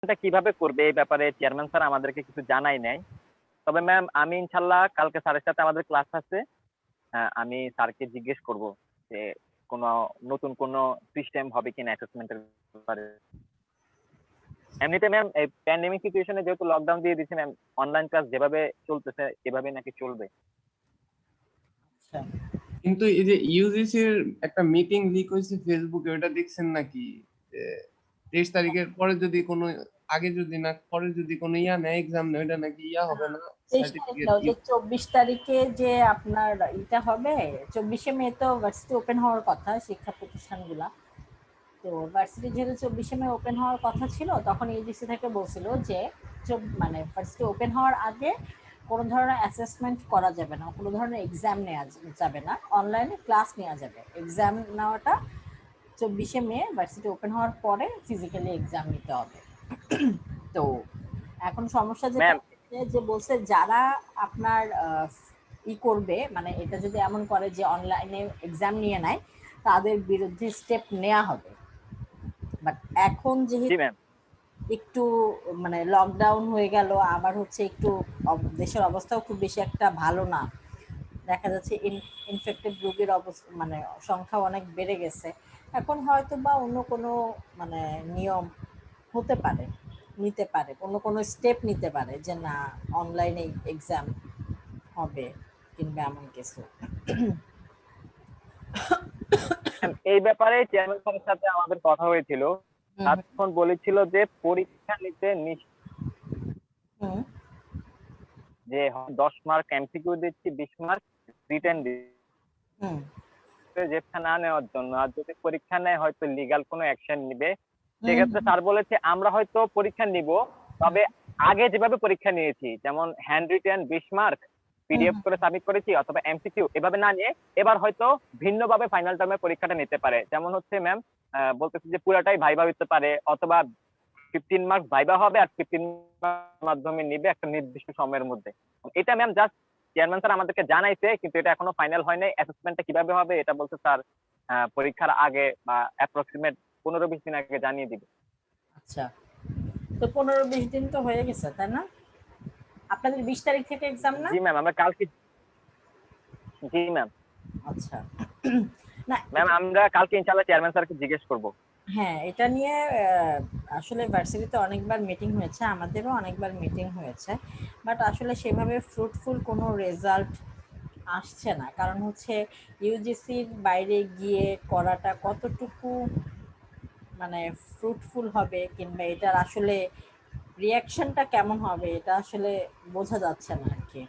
এটা কিভাবে করবে এই ব্যাপারে চেয়ারম্যান স্যার আমাদেরকে কিছু জানাই নাই। তবে ম্যাম আমি ইনশাল্লাহ কালকে স্যারের সাথে আমাদের ক্লাস আছে, আমি স্যারকে জিজ্ঞেস করব যে কোনো নতুন কোনো সিস্টেম হবে কিনা অ্যাসেসমেন্টের ব্যাপারে। এমনিতে ম্যাম এই প্যান্ডেমিক সিচুয়েশনে যেহেতু লকডাউন দিয়ে দিচ্ছে ম্যাম, অনলাইন ক্লাস যেভাবে চলতেছে এভাবে নাকি চলবে। আচ্ছা, কিন্তু এই যে ইউজিসির একটা মিটিং লিক হয়েছে ফেসবুকে, ওটা দেখছেন নাকি? 23 তারিখের পরে যদি কোনো, আগে যদি না পরে যদি কোনো নেয় এক্সাম নেয়, ওটা নাকি হবে না 23 তারিখ সার্টিফিকেট। না, ওই যে 24 তারিখে যে আপনার এটা হবে, 24শে মে তো ভার্সিটি ওপেন হওয়ার কথা শিক্ষা প্রতিষ্ঠানগুলা। তো ভার্সিটি যেহেতু 24শে মে ওপেন হওয়ার কথা ছিল, তখন ইউজিসি থেকে বলছিল যে মানে ভার্সিটি ওপেন হওয়ার আগে কোনো ধরনের অ্যাসেসমেন্ট করা যাবে না, কোনো ধরনের এক্সাম নেওয়া যাবে না, অনলাইনে ক্লাস নেওয়া যাবে। এক্সাম নেওয়াটা 24শে মে ভার্সিটি ওপেন হওয়ার পরে ফিজিক্যালি এক্সাম নিতে হবে। তো এখন সমস্যা যেটা ম্যাম যে বলছে যারা আপনার করবে, মানে এটা যদি এমন করে যে অনলাইনে এক্সাম নিয়ে নেয়, তাদের বিরুদ্ধে স্টেপ নেওয়া হবে। বাট এখন জি যেহেতু ম্যাম। একটু মানে লকডাউন হয়ে গেল, আবার হচ্ছে একটু দেশের অবস্থাও খুব বেশি একটা ভালো না, দেখা যাচ্ছে ইনফেক্টেড রোগীর অবস্থা মানে সংখ্যা অনেক বেড়ে গেছে। এখন হয়তো বা অন্য কোনো মানে নিয়ম হতে পারে, নিতে পারে, অন্য কোনো স্টেপ নিতে পারে যে না অনলাইনে এক্সাম হবে কিংবা এমন কিছু। এই ব্যাপারে চেয়ারম্যান স্যারের সাথে আমাদের কথা হয়েছিল। তখন বলেছিল যে পরীক্ষা নিতে যে 10 মার্ক এমসিকিউ দিচ্ছি, 20 মার্ক রিটেন দিচ্ছে, যেটা না নেওয়ার জন্য। আর যদি পরীক্ষা নেয় হয়তো লিগ্যাল কোনো অ্যাকশন নিবে। সেক্ষেত্রে স্যার বলেছে আমরা হয়তো পরীক্ষা নিব, তবে আগে যেভাবে পরীক্ষা নিয়েছি, যেমন হ্যান্ড রিটেন 20 মার্ক পিডিএফ করে সাবমিট করেছি অথবা এমসিকিউ, এভাবে না নিয়ে এবার হয়তো ভিন্নভাবে ফাইনাল টার্মে পরীক্ষাটা নিতে পারে। যেমন হচ্ছে ম্যাম বলতেছে যে পুরাটাই ভাইবা হতে পারে, অথবা 15 মার্ক ভাইবা হবে আর 15 মাধ্যমে নিবে একটা নির্দিষ্ট সময়ের মধ্যে। এটা ম্যাম জাস্ট চেয়ারম্যান স্যার আমাদেরকে জানাইছে, কিন্তু এটা এখনো ফাইনাল হয় নাই। অ্যাসেসমেন্টটা কিভাবে হবে এটা বলছে স্যার পরীক্ষার আগে বা অ্যাপ্রক্সিমেট 15-20 দিন আগে জানিয়ে দিবে। আচ্ছা, তো 15-20 দিন তো হয়ে গেছে তাই না? আপনাদের 20 তারিখ থেকে এক্সাম না? জি ম্যাম, আমরা কালকে। জি ম্যাম। আচ্ছা, না ম্যাম আমরা কালকে ইনশাআল্লাহ চেয়ারম্যান স্যারকে জিজ্ঞেস করব। হ্যাঁ, এটা নিয়ে আসলে ভার্সিটিতে অনেকবার মিটিং হয়েছে, আমাদেরও অনেকবার মিটিং হয়েছে, বাট আসলে সেভাবে ফ্রুটফুল কোনো রেজাল্ট আসছে না। কারণ হচ্ছে ইউজিসির বাইরে গিয়ে করাটা কতটুকু মানে ফ্রুটফুল হবে কিংবা এটার আসলে রিয়াকশনটা কেমন হবে এটা আসলে বোঝা যাচ্ছে না আর কি।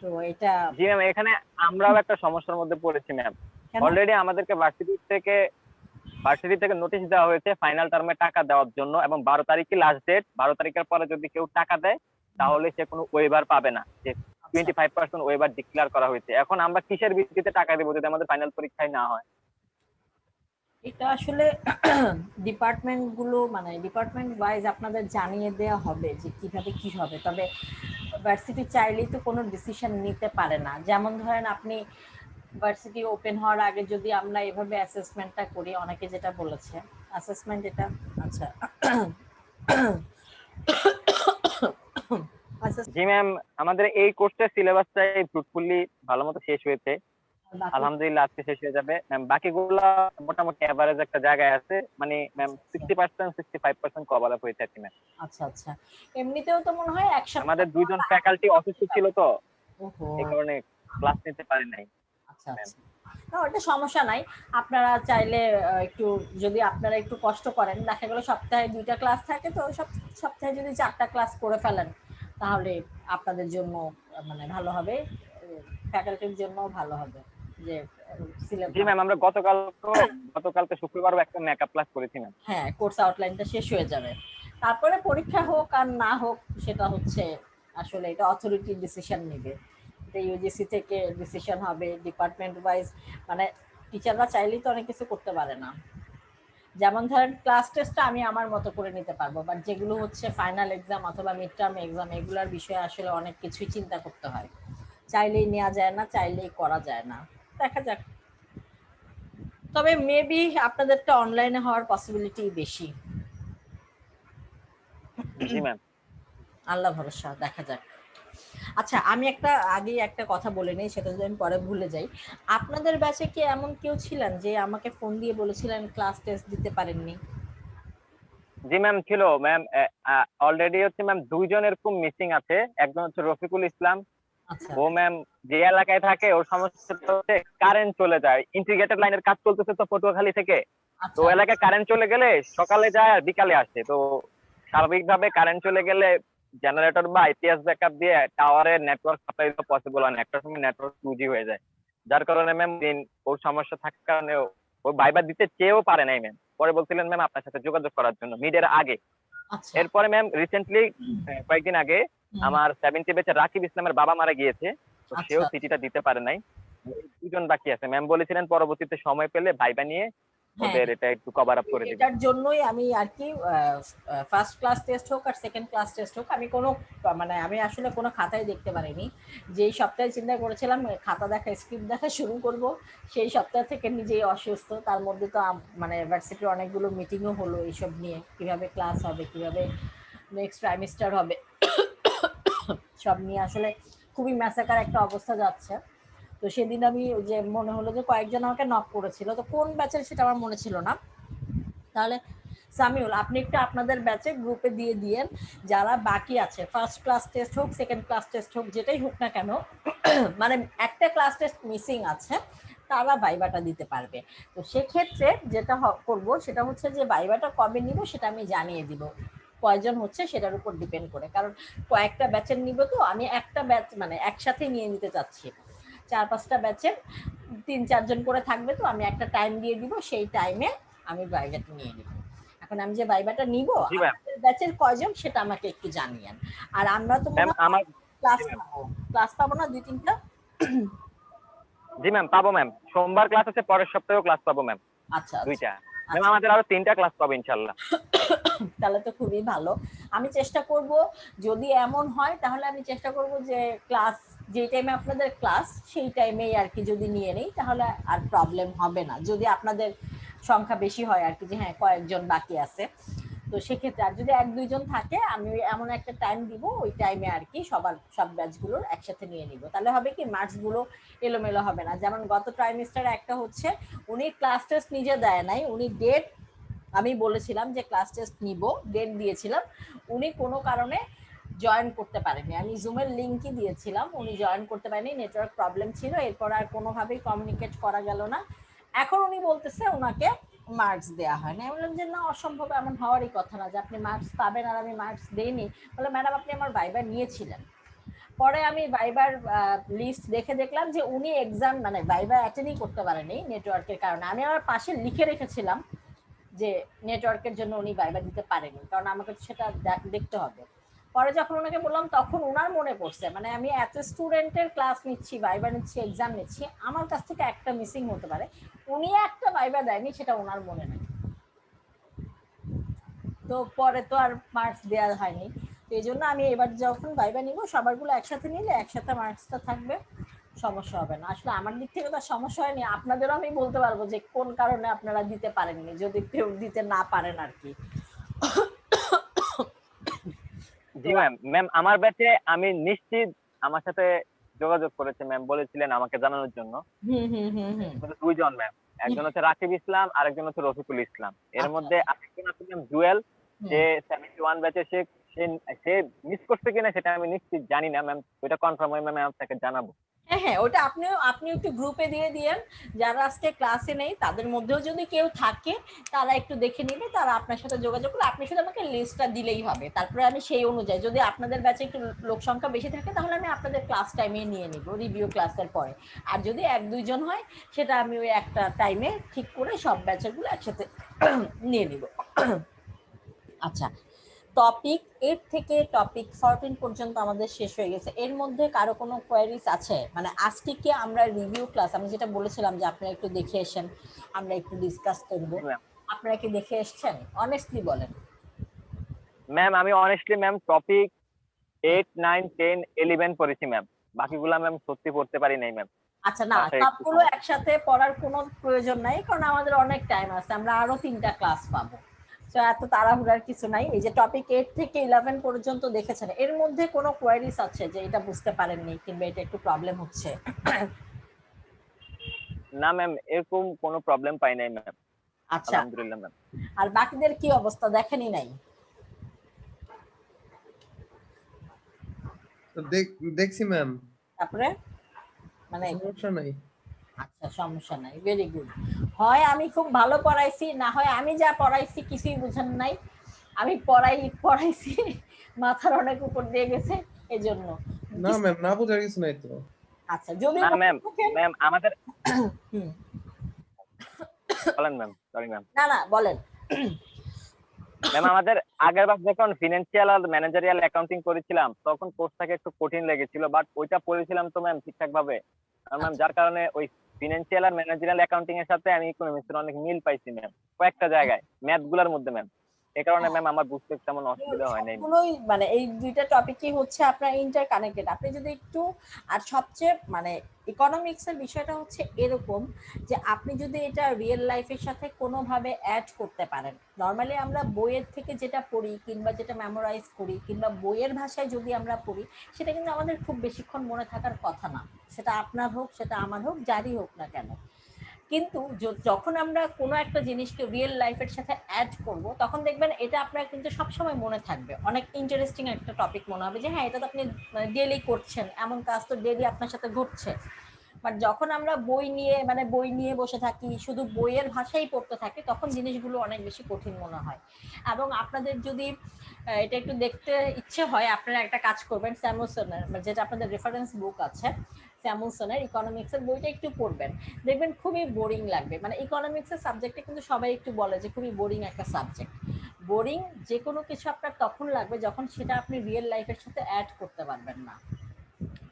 তো এটা জি ম্যাম, এখানে আমরাও একটা সমস্যার মধ্যে পড়েছি ম্যাম। কেন? অলরেডি আমাদেরকে ভার্সিটি থেকে নোটিশ দেওয়া হয়েছে ফাইনাল টার্মে টাকা দেওয়ার জন্য, এবং 12 তারিখই লাস্ট ডেট। 12 তারিখের পরে যদি কেউ টাকা দেয় তাহলে সে কোনো ওয়েবার পাবে না। যে আচ্ছা, 25% ওয়েবার ডিক্লেয়ার করা হয়েছে। এখন আমরা কিসের ভিত্তিতে টাকা দেবো যদি আমাদের ফাইনাল পরীক্ষায় না হয়? এটা আসলে ডিপার্টমেন্টগুলো মানে ডিপার্টমেন্ট ওয়াইজ আপনাদের জানিয়ে দেওয়া হবে যে কিভাবে কি হবে। তবে ভার্সিটি চাইলেই তো কোনো ডিসিশন নিতে পারে না। যেমন ধরেন আপনি ভার্সিটি ওপেন হওয়ার আগে যদি আমরা এভাবে অ্যাসেসমেন্টটা করি, অনেকে যেটা বলেছে অ্যাসেসমেন্ট এটা আচ্ছা জি ম্যাম, আমাদের এই কোর্সের সিলেবাসটাই ফ্রুটফুলি ভালো মতো শেষ হয়েছে, আলহামদুলিল্লাহ আজকে শেষ হয়ে যাবে ম্যাম। বাকিগুলা মোটামুটি এভারেজ একটা জায়গায় আছে, মানে ম্যাম 60% 65% কভার আপ হয়েছে আর কি ম্যাম। আচ্ছা আচ্ছা, এমনিতেও তো মনে হয় এক আমাদের সপ্তাহ দুইজন ফ্যাকাল্টি অসুস্থ ছিল তো, ওহো, এই কারণে ক্লাস নিতে পারি নাই আচ্ছা ম্যাম। আচ্ছা, না ওটা সমস্যা নাই। আপনারা চাইলে একটু যদি আপনারা একটু কষ্ট করেন, দেখা গেলো সপ্তাহে 2টা ক্লাস থাকে, তো সপ্তাহে যদি 4টা ক্লাস করে ফেলেন তাহলে আপনাদের জন্য মানে ভালো হবে, ফ্যাকাল্টির জন্য ভালো হবে যে জি ম্যাম, আমরা গতকালকে শুক্রবারও একটা মেকআপ ক্লাস করেছি ম্যাম। হ্যাঁ কোর্স আউটলাইনটা শেষ হয়ে যাবে। তারপরে পরীক্ষা হোক আর না হোক সেটা হচ্ছে আসলে এটা অথরিটি ডিসিশন নেবে। এটা ইউজিসি থেকে ডিসিশন হবে ডিপার্টমেন্ট ওয়াইজ, মানে টিচাররা চাইলেই তো অনেক কিছু করতে পারে না। যেমন ধরেন ক্লাস টেস্টটা আমি আমার মতো করে নিতে পারবো, বাট যেগুলো হচ্ছে ফাইনাল এক্সাম অথবা মিড টার্ম এক্সাম, এগুলোর বিষয়ে আসলে অনেক কিছুই চিন্তা করতে হয়, চাইলেই নেওয়া যায় না, চাইলেই করা যায় না। দেখা যাক, তবে মেবি আপনাদেরটা অনলাইনে হওয়ার পসিবিলিটি বেশি। জি ম্যাম। আল্লাহ ভরসা, দেখা যাক। আচ্ছা, আমি আগে একটা কথা বলে নেই, সেটা যদি আমি পরে ভুলে যাই। আপনাদের ব্যাচে কি এমন কেউ ছিলেন যে আমাকে ফোন দিয়ে বলেছিলেন ক্লাস টেস্ট দিতে পারেননি? জি ম্যাম ছিল ম্যাম। অলরেডি হচ্ছে ম্যাম 2 জন এরকম মিসিং আছে। একজন হচ্ছে রফিকুল ইসলাম। আচ্ছা ও ম্যাম যে এলাকায় থাকে ওর সমস্যাটা হচ্ছে কারেন্ট চলে যায়, ইন্টিগ্রেটেড লাইনের কাজ চলতেছে তো পটুয়াখালী থেকে। তো আচ্ছা এলাকায় কারেন্ট চলে গেলে সকালে যায় আর বিকালে আসে। তো স্বাভাবিকভাবে কারেন্ট চলে গেলে জেনারেটর বা আইপিএস ব্যাকআপ দিয়ে টাওয়ারের নেটওয়ার্ক সাপ্লাই দেওয়া পসিবল হয় না, একটা সময় নেটওয়ার্ক 2G হয়ে যায়। যার কারণে ম্যাম ওর সমস্যা থাকার কারণে ও ভাইবা দিতে চেয়েও পারে নাই ম্যাম। পরে বলছিলেন ম্যাম আপনার সাথে যোগাযোগ করার জন্য মিডের আগে। আচ্ছা। এরপরে ম্যাম রিসেন্টলি কয়েকদিন আগে হুম, আমার 70 ব্যাচের রাকিব ইসলামের বাবা মারা গিয়েছে। তো সেও আচ্ছা সিটিটা দিতে পারে নাই। এই 2 জন বাকি আছে। ম্যাম বলেছিলেন পরবর্তীতে সময় পেলে ভাইবা নিয়ে হ্যাঁ, ওদের এটা একটু কভার আপ করে দিবেন। এটার জন্যই আমি আর কি ফার্স্ট ক্লাস টেস্ট হোক আর সেকেন্ড ক্লাস টেস্ট হোক, আমি কোনো মানে আমি আসলে কোনো খাতায় দেখতে পারিনি। যেই সপ্তাহে চিন্তা করেছিলাম খাতা দেখা স্ক্রিপ্ট দেখা শুরু করব, সেই সপ্তাহ থেকে নিজেই অসুস্থ। তার মধ্যে তো মানে ইউনিভার্সিটির অনেকগুলো মিটিংও হলো এইসব নিয়ে, কিভাবে ক্লাস হবে, কিভাবে নেক্সট ট্রাইমিস্টার হবে, সব নিয়ে আসলে খুবই ম্যাসাকার একটা অবস্থা যাচ্ছে। তো সেদিন আমি যে মনে হলো যে কয়েকজন আমাকে নক করেছিল, তো কোন ব্যাচের সেটা আমার মনে ছিল না। তাহলে সামিউল, আপনি একটু আপনাদের ব্যাচে গ্রুপে দিয়ে দিয়েন যারা বাকি আছে, ফার্স্ট ক্লাস টেস্ট হোক সেকেন্ড ক্লাস টেস্ট হোক যেটাই হোক না কেন, মানে একটা ক্লাস টেস্ট মিসিং আছে, তারা ভাইবাটা দিতে পারবে। তো সেক্ষেত্রে যেটা করব সেটা হচ্ছে যে ভাইবাটা কবে নিব সেটা আমি জানিয়ে দিব, কয়জন হচ্ছে সেটার উপর ডিপেন্ড করে। কারণ কয়েকটা ব্যাচের নিব, তো আমি একটা ব্যাচ মানে একসাথে নিয়ে নিতে চাচ্ছি। 4-5টা ব্যাচের 3-4 জন করে থাকবে, তো আমি একটা টাইম দিয়ে দিব, সেই টাইমে আমি ভাইবাটা নিয়ে নিব। এখন আমি যে ভাইবাটা নিব, জি ম্যাম। আপনাদের ব্যাচের কয়জন সেটা আমাকে একটু জানিয়েন। আর আমরা তো ম্যাম মনে হয় আমার ক্লাস জি ম্যাম। পাবো, ক্লাস পাবো না 2-3টা? জি ম্যাম পাবো ম্যাম। সোমবার ক্লাস আছে, পরের সপ্তাহেও ক্লাস পাবো ম্যাম। আচ্ছা আচ্ছা 2টা। ম্যাম আচ্ছা, আমাদের আরো 3টা ক্লাস পাবো ইনশাআল্লাহ। তাহলে তো খুবই ভালো। আমি চেষ্টা করব, যদি এমন হয় তাহলে আমি চেষ্টা করব যে ক্লাস যে টাইমে আপনাদের ক্লাস সেই টাইমেই আর কি যদি নিয়ে নেই, তাহলে আর প্রবলেম হবে না। যদি আপনাদের সংখ্যা বেশি হয় আর কি, যে হ্যাঁ কয়েকজন বাকি আছে, তো সেক্ষেত্রে আর যদি 1-2 জন থাকে, আমি এমন একটা টাইম দিব, ওই টাইমে আর কি সব ব্যাচগুলোর একসাথে নিয়ে নিব। তাহলে হবে কি মার্কসগুলো এলোমেলো হবে না। যেমন গত ট্রাইমিস্টারে একটা হচ্ছে, উনি ক্লাস টেস্ট নিজে দেয় নাই, উনি ডেট, আমি বলেছিলাম যে ক্লাস টেস্ট নিব, ডেট দিয়েছিলাম, উনি কোনো কারণে জয়েন করতে পারেনি। আমি জুমের লিঙ্কই দিয়েছিলাম, উনি জয়েন করতে পারেনি, নেটওয়ার্ক প্রবলেম ছিল। এরপর আর কোনোভাবেই কমিউনিকেট করা গেল না। এখন উনি বলতেছে ওনাকে মার্কস দেওয়া হয় না। আমি বললাম যে না, অসম্ভব, এমন হওয়ারই কথা না যে আপনি মার্কস পাবেন আর আমি মার্কস দেইনি। বলে ম্যাডাম আপনি আমার ভাইবা নিয়েছিলেন। পরে আমি ভাইবার লিস্ট দেখে দেখলাম যে উনি এক্সাম মানে ভাইবা অ্যাটেন্ডই করতে পারেনি নেটওয়ার্কের কারণে। আমি আমার পাশে লিখে রেখেছিলাম যে নেটওয়ার্কের জন্য উনি ভাইবা দিতে পারেনি, কারণ আমাকে সেটা দেখতে হবে। পরে যখন ওনাকে বললাম তখন ওনার মনে পড়ছে, মানে আমি এত স্টুডেন্টের ক্লাস নিচ্ছি, ভাইবা নিচ্ছি, এক্সাম নিচ্ছি, আমার কাছ থেকে একটা মিসিং হতে পারে, উনি একটা ভাইবা দেয়নি সেটা ওনার মনে নেই। তো পরে তো আর মার্কস দেওয়া হয়নি। তো এই জন্য আমি এবার যখন ভাইবা নিব সবারগুলো একসাথে নিলে একসাথে মার্কসটা থাকবে, সমস্যা হবে না। আসলে আমার দিক থেকে তো সমস্যা হয়নি, আপনাদেরও আমি বলতে পারবো যে কোন কারণে আপনারা দিতে পারেননি, যদি কেউ দিতে না পারেন আর কি। তো জি ম্যাম। ম্যাম আমার ব্যাচে আমি নিশ্চিত আমার সাথে যোগাযোগ করেছে ম্যাম, বলেছিলেন আমাকে জানানোর জন্য। হুম হুম হুম হুম 2 জন ম্যাম। একজন হচ্ছে রাকিব ইসলাম, আরেকজন হচ্ছে রফিকুল ইসলাম। এর আচ্ছা মধ্যে আরেকজন আছে ম্যাম জুয়েল, যে হুম 71 ব্যাচে। সে সে সে মিস করছে কিনা সেটা আমি নিশ্চিত জানি না ম্যাম। ওইটা কনফার্ম হয়ে ম্যাম আপনাকে জানাবো। হ্যাঁ হ্যাঁ, ওটা আপনি একটু গ্রুপে দিয়ে দিয়েন, যারা আজকে ক্লাসে নেই তাদের মধ্যেও যদি কেউ থাকে তারা একটু দেখে নিবে, তারা আপনার সাথে যোগাযোগ করলে আপনি শুধু আমাকে লিস্টটা দিলেই হবে। তারপরে আমি সেই অনুযায়ী, যদি আপনাদের ব্যাচে একটু লোক সংখ্যা বেশি থাকে তাহলে আমি আপনাদের ক্লাস টাইমে নিয়ে নিব রিভিউ ক্লাসের পরে। আর যদি 1-2 জন হয় সেটা আমি ওই একটা টাইমে ঠিক করে সব ব্যাচেরগুলো একসাথে নিয়ে নিব। আচ্ছা, টপিক 8 থেকে টপিক 14 পর্যন্ত আমাদের শেষ হয়ে গেছে। এর মধ্যে কারো কোনো কোয়ারিজ আছে? মানে আজকে কি আমরা রিভিউ ক্লাস, আমি যেটা বলেছিলাম যে আপনারা একটু দেখে এসেন, আমরা একটু ডিসকাস করব, জি ম্যাম। আপনারা কি দেখে এসেছেন? অনেস্টলি বলেন। ম্যাম আমি অনেস্টলি ম্যাম টপিক 8, 9, 10, 11 পড়েছি ম্যাম। বাকিগুলা ম্যাম সত্যি পড়তে পারি নাই ম্যাম। আচ্ছা, না বাসায় একটু সবগুলো সমস্যা। একসাথে পড়ার কোনো প্রয়োজন নাই, কারণ আমাদের অনেক টাইম আছে, আমরা আরো 3টা ক্লাস পাবো। তো এত তাড়াহুড়ার কিছু নাই। এই যে টপিক 8 থেকে 11 পর্যন্ত দেখেছেন, এর মধ্যে কোনো কোয়ারিজ আছে যে এটা বুঝতে পারেননি কিংবা এটা একটু প্রবলেম হচ্ছে? না ম্যাম, এরকম কোনো প্রবলেম পাই নাই ম্যাম, আচ্ছা, আলহামদুলিল্লাহ ম্যাম। আর বাকিদের কি অবস্থা দেখেনই নাই? তো দেখছি ম্যাম, তারপরে মানে সমস্যা নাই। আচ্ছা, সমস্যা নাই, ভেরি গুড। হয় আমি খুব ভালো পড়াইছি, না হয় আমি যা পড়াইছি কিছুই বুঝেন নাই। আমি পড়াইছি মাথার অনেক উপর দিয়ে গেছে এজন্য। না ম্যাম, না বোঝার কিছু নাই তো। আচ্ছা, যদি না ম্যাম, থাকেন। ম্যাম আমাদের, হুম, বলেন ম্যাম, সরি ম্যাম। না না বলেন। ম্যাম আমাদের আগের বার যখন ফিনান্সিয়াল আর ম্যানেজারিয়াল অ্যাকাউন্টিং করেছিলাম তখন কোর্সটাকে একটু কঠিন লেগেছিল, বাট ওইটা পড়েছিলাম তো ম্যাম ঠিকঠাক ভাবে। ম্যাম যার কারণে ওই ফিনান্সিয়াল আর ম্যানেজারিয়াল অ্যাকাউন্টিং এর সাথে আমি ইকোনমিক্সের অনেক মিল পাইছি ম্যাম, কয়েকটা জায়গায় ম্যাথ গুলার মধ্যে ম্যাম। এই কারণে ম্যাম আমার বুঝতে তেমন অসুবিধা হয় নাই। সবগুলোই মানে এই দুইটা টপিকই হচ্ছে আপনার ইন্টার কানেক্টেড। আপনি যদি একটু, আর সবচেয়ে মানে ইকোনমিক্স এর বিষয়টা হচ্ছে এরকম যে আপনি যদি এটা রিয়েল লাইফের সাথে কোনোভাবে অ্যাড করতে পারেন। নর্মালি আমরা বইয়ের থেকে যেটা পড়ি কিংবা যেটা মেমোরাইজ করি কিংবা বইয়ের ভাষায় যদি আমরা পড়ি, সেটা কিন্তু আমাদের খুব বেশিক্ষণ মনে থাকার কথা না। সেটা আপনার হোক, সেটা আমার হোক, যারই হোক না কেন। কিন্তু যখন আমরা কোনো একটা জিনিসকে রিয়েল লাইফের সাথে অ্যাড করব, তখন দেখবেন এটা আপনার কিন্তু সবসময় মনে থাকবে। অনেক ইন্টারেস্টিং একটা টপিক মনে হবে যে হ্যাঁ, এটা তো আপনি ডেইলি করছেন, এমন কাজ তো ডেইলি আপনার সাথে ঘটছে। বাট যখন আমরা বই নিয়ে বসে থাকি, শুধু বইয়ের ভাষাই পড়তে থাকি, তখন জিনিসগুলো অনেক বেশি কঠিন মনে হয়। এবং আপনাদের যদি এটা একটু দেখতে ইচ্ছে হয়, আপনারা একটা কাজ করবেন, স্যামুসনের যেটা আপনাদের রেফারেন্স বুক আছে, স্যামুসনের ইকোনমিক্স এর বইটা একটু পড়বেন। দেখবেন খুবই বোরিং লাগবে। মানে ইকোনমিক্স এর সাবজেক্টে কিন্তু সবাই একটু বলে যে খুবই বোরিং একটা সাবজেক্ট। বোরিং যে কোনো কিছু আপনার তখন লাগবে যখন সেটা আপনি রিয়েল লাইফের সাথে অ্যাড করতে পারবেন না,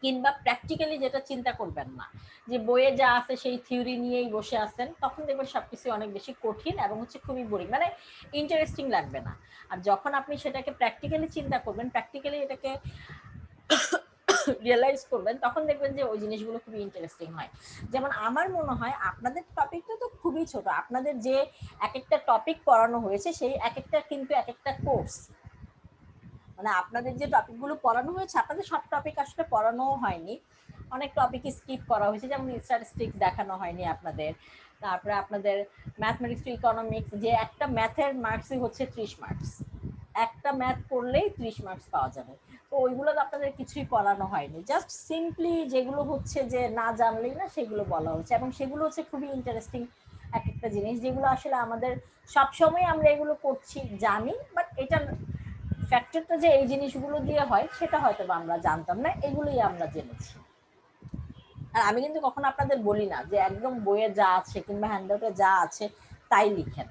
কিংবা প্র্যাকটিক্যালি যেটা চিন্তা করবেন না, যে বইয়ে যা আছে সেই থিওরি নিয়েই বসে আছেন, তখন দেখবেন সবকিছু অনেক বেশি কঠিন এবং হচ্ছে খুবই বোরিং, মানে ইন্টারেস্টিং লাগবে না। আর যখন আপনি সেটাকে প্র্যাকটিক্যালি চিন্তা করবেন, প্র্যাকটিক্যালি এটাকে রিয়েলাইজ করবেন, তখন দেখবেন যে ওই জিনিসগুলো খুবই ইন্টারেস্টিং হয়। যেমন আমার মনে হয় আপনাদের টপিকটা তো খুবই ছোট, আপনাদের যে এক একটা টপিক পড়ানো হয়েছে সেই এক একটা কিন্তু এক একটা কোর্স। মানে আপনাদের যে টপিকগুলো পড়ানো হয়েছে, আপনাদের সব টপিক আসলে পড়ানোও হয়নি, অনেক টপিক স্কিপ করা হয়েছে। যেমন স্ট্যাটিস্টিক্স দেখানো হয়নি আপনাদের, তারপরে আপনাদের ম্যাথমেটিক্স টু ইকোনমিক্স, যে একটা ম্যাথের মার্কসই হচ্ছে 30 মার্কস, একটা ম্যাথ করলেই 30 মার্কস পাওয়া যাবে। তো ওইগুলো তো আপনাদের কিছুই পড়ানো হয়নি, জাস্ট সিম্পলি যেগুলো হচ্ছে যে না জানলেই না সেগুলো বলা হচ্ছে, এবং সেগুলো হচ্ছে খুবই ইন্টারেস্টিং এক একটা জিনিস, যেগুলো আসলে আমাদের সবসময় আমরা এগুলো করছি জানি, বাট এটা ফ্যাক্টরটা যে এই জিনিসগুলো দিয়ে হয় সেটা হয়তো আমরা জানতাম না, এগুলোই আমরা জেনেছি। আর আমি কিন্তু কখনো আপনাদের বলি না যে একদম বইয়ে যা আছে কিংবা হ্যান্ডআউটে যা আছে তাই লিখেন।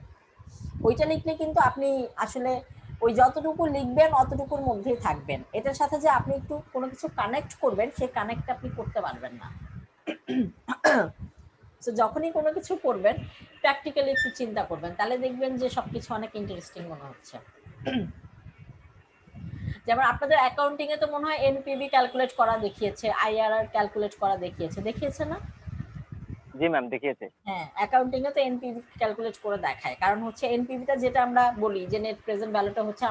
ওইটা লিখলে কিন্তু আপনি আসলে ওই যতটুকু লিখবেন অতটুকুর মধ্যেই থাকবেন, এটার সাথে যে আপনি একটু কোনো কিছু কানেক্ট করবেন সেই কানেক্ট আপনি করতে পারবেন না। তো যখনই কোনো কিছু করবেন প্র্যাকটিক্যালি একটু চিন্তা করবেন, তাহলে দেখবেন যে সবকিছু অনেক ইন্টারেস্টিং মনে হচ্ছে। যেমন আপনাদের অ্যাকাউন্টিং এ তো মনে হয় এনপিভি ক্যালকুলেট করা দেখিয়েছে, আইআরআর ক্যালকুলেট করা দেখিয়েছে না? জি ম্যাম, দেখিয়েছে। হ্যাঁ, অ্যাকাউন্টিং এ তো এনপিভি ক্যালকুলেট করে দেখায়, কারণ হচ্ছে এনপিভিটা যেটা আমরা বলি যে নেট প্রেজেন্ট ভ্যালুটা হচ্ছে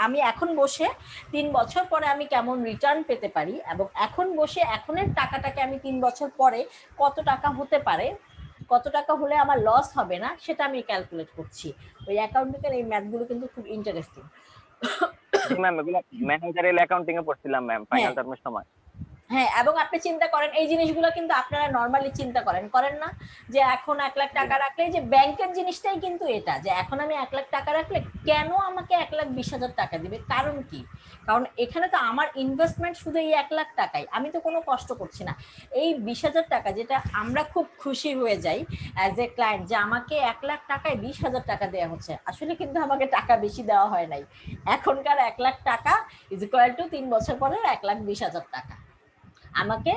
আমি এখন বসে 3 বছর পরে আমি কেমন রিটার্ন পেতে পারি, এবং এখন বসে এখনের টাকাটাকে আমি 3 বছর পরে কত টাকা হতে পারে, কত টাকা হলে আমার লস হবে না, সেটা আমি ক্যালকুলেট করছি। ওই অ্যাকাউন্টিং এর এই ম্যাথগুলো কিন্তু খুব ইন্টারেস্টিং। জি ম্যাম, এগুলো ম্যানেজারিয়াল অ্যাকাউন্টিং এ পড়ছিলাম ম্যাম হ্যাঁ ফাইনাল টার্মের সময়। হ্যাঁ, এবং আপনি চিন্তা করেন এই জিনিসগুলো কিন্তু আপনারা নর্মালি চিন্তা করেন না, যে এখন 1 লাখ জি টাকা ম্যাম। রাখলে, যে ব্যাংকের জিনিসটাই কিন্তু এটা, যে এখন আমি 1 লাখ টাকা রাখলে কেন আমাকে 1,20,000 টাকা দিবে, কারণ কি? কারণ এখানে তো আমার ইনভেস্টমেন্ট শুধু এই 1 লাখ টাকাই, আমি তো কোনো কষ্ট করছি না। এই 20,000 টাকা যেটা আমরা খুব খুশি হয়ে যাই অ্যাজ এ ক্লায়েন্ট, যে আমাকে 1 লাখ টাকায় 20,000 টাকা দেওয়া হচ্ছে, আসলে কিন্তু আমাকে টাকা বেশি দেওয়া হয় নাই। এখনকার 1 লাখ টাকা ইজ ইকুয়াল টু 3 বছর পরে 1,20,000 টাকা। আমাকে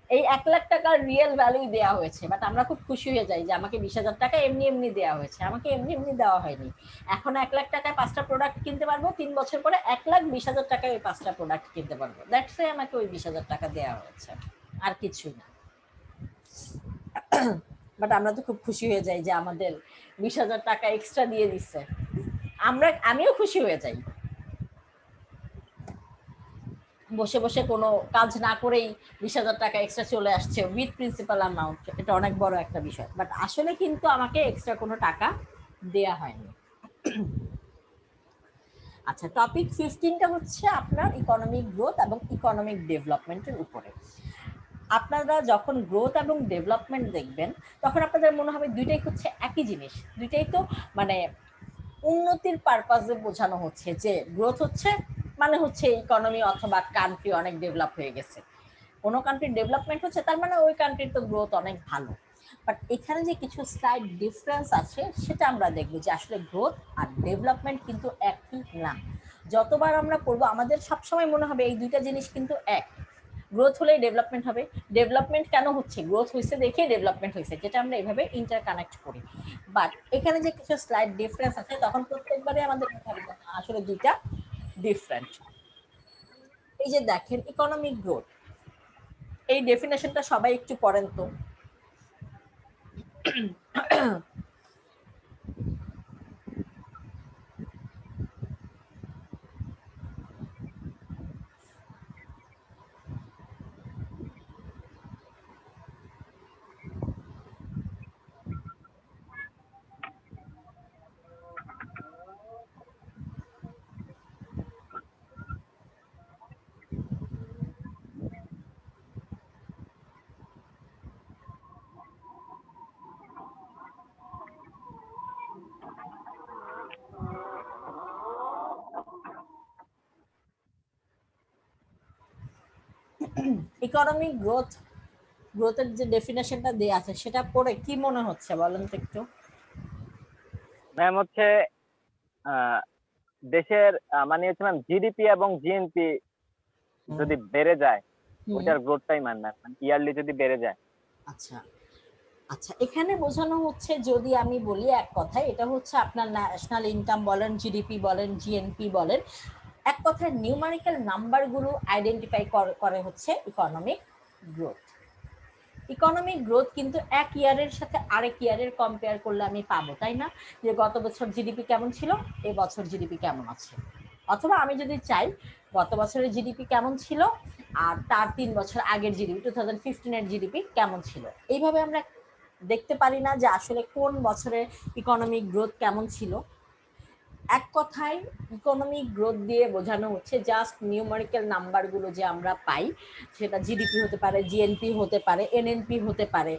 এই 1 লাখ টাকার রিয়েল ভ্যালু দেওয়া হয়েছে, বাট আমরা খুব খুশি হয়ে যাই যে আমাকে 20,000 টাকা এমনি এমনি দেওয়া হয়েছে, আমাকে এমনি এমনি দেওয়া হয়নি। এখন 1 লাখ টাকায় 5টা প্রোডাক্ট কিনতে পারবো, 3 বছর পরে 1,20,000 টাকায় ওই 5টা প্রোডাক্ট কিনতে পারবো, দ্যাটস ওয়াই আমাকে ওই 20,000 টাকা দেওয়া হয়েছে, আর কিছুই না। বাট আমরা তো খুব খুশি হয়ে যাই যে আমাদের 20,000 টাকা এক্সট্রা দিয়ে দিচ্ছে। আমিও খুশি হয়ে যাই বসে বসে কোনো কাজ না করেই 20,000 টাকা এক্সট্রা চলে আসছে উইথ প্রিন্সিপাল অ্যামাউন্ট, এটা অনেক বড় একটা বিষয়। বাট আসলে কিন্তু আমাকে এক্সট্রা কোনো টাকা দেয়া হয়নি। আচ্ছা, টপিক 15টা হচ্ছে আপনার ইকোনমিক গ্রোথ এবং ইকোনমিক ডেভেলপমেন্টের উপরে। আপনারা যখন গ্রোথ এবং ডেভেলপমেন্ট দেখবেন তখন আপনাদের মনে হবে দুইটাই হচ্ছে একই জিনিস, দুইটাই তো মানে উন্নতির পারপাসে বোঝানো হচ্ছে, যে গ্রোথ হচ্ছে মানে হচ্ছে ইকোনমি অথবা কান্ট্রি অনেক ডেভেলপ হয়ে গেছে, কোনো কান্ট্রির ডেভেলপমেন্ট হচ্ছে তার মানে ওই কান্ট্রির তো গ্রোথ অনেক ভালো। বাট এখানে যে কিছু স্লাইড ডিফারেন্স আছে সেটা আমরা দেখবো যে আসলে গ্রোথ আর ডেভেলপমেন্ট কিন্তু একই না। যতবার আমরা পড়বো আমাদের সবসময় মনে হবে এই দুইটা জিনিস কিন্তু এক, গ্রোথ হলেই ডেভেলপমেন্ট হবে, ডেভেলপমেন্ট কেন হচ্ছে, গ্রোথ হয়েছে দেখে ডেভেলপমেন্ট হয়েছে, যেটা আমরা এভাবে ইন্টারকানেক্ট করি। বাট এখানে যে কিছু স্লাইড ডিফারেন্স আছে তখন প্রত্যেকবারে আমাদের আসলে দুইটা ডিফারেন্ট। এই যে দেখেন ইকোনমিক গ্রোথ, এই ডেফিনেশনটা সবাই একটু পড়েন তো। ইকোনমিক গ্রোথের যে ডেফিনেশনটা দেয়া আছে সেটা পড়ে কি মনে হচ্ছে বলেন তো একটু। ম্যাম হচ্ছে দেশের মানে হচ্ছে ম্যাম জিডিপি এবং জিএনপি যদি বেড়ে যায় ওইটার গ্রোথটাই মান ম্যাম, ইয়ারলি যদি বেড়ে যায়। আচ্ছা আচ্ছা, এখানে বোঝানো হচ্ছে, যদি আমি বলি এক কথায়, এটা হচ্ছে আপনার ন্যাশনাল ইনকাম বলেন, জিডিপি বলেন, জিএনপি বলেন, এক কথায় নিউমারিক্যাল নাম্বারগুলো আইডেন্টিফাই করে হচ্ছে ইকোনমিক গ্রোথ। ইকোনমিক গ্রোথ কিন্তু এক ইয়ারের সাথে আরেক ইয়ারের কম্পেয়ার করলে আমি পাবো, তাই না, যে গত বছর জিডিপি কেমন ছিল, এ বছর জিডিপি কেমন আছে, অথবা আমি যদি চাই গত বছরের জিডিপি কেমন ছিল আর তার 3 বছর আগের জিডিপি 2015 এর জিডিপি কেমন ছিল, এইভাবে আমরা দেখতে পারি না যে আসলে কোন বছরের ইকোনমিক গ্রোথ কেমন ছিল। এক কথায় ইকোনমিক গ্রোথ দিয়ে বোঝানো হচ্ছে জাস্ট নিউমারিক্যাল নাম্বারগুলো যে আমরা পাই, সেটা জিডিপি হতে পারে, জিএনপি হতে পারে, এনএনপি হতে পারে,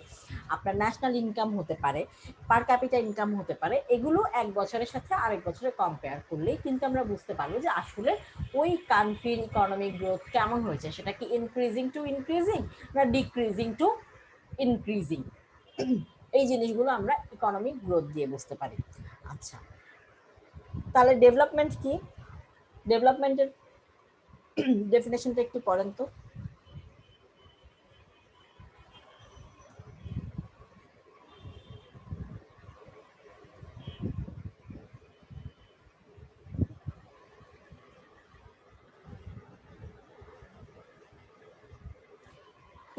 আপনার ন্যাশনাল ইনকাম হতে পারে, পার ক্যাপিটা ইনকাম হতে পারে, এগুলো এক বছরের সাথে আরেক বছরে কম্পেয়ার করলেই কিন্তু আমরা বুঝতে পারবো যে আসলে ওই কান্ট্রির ইকোনমিক গ্রোথ কেমন হয়েছে, সেটা কি ইনক্রিজিং টু ইনক্রিজিং না ডিক্রিজিং টু ইনক্রিজিং। এই জিনিসগুলো আমরা ইকোনমিক গ্রোথ দিয়ে বুঝতে পারি। আচ্ছা, তাহলে ডেভেলপমেন্ট কি, ডেভেলপমেন্টের ডেফিনেশনটা একটু পড়েন তো।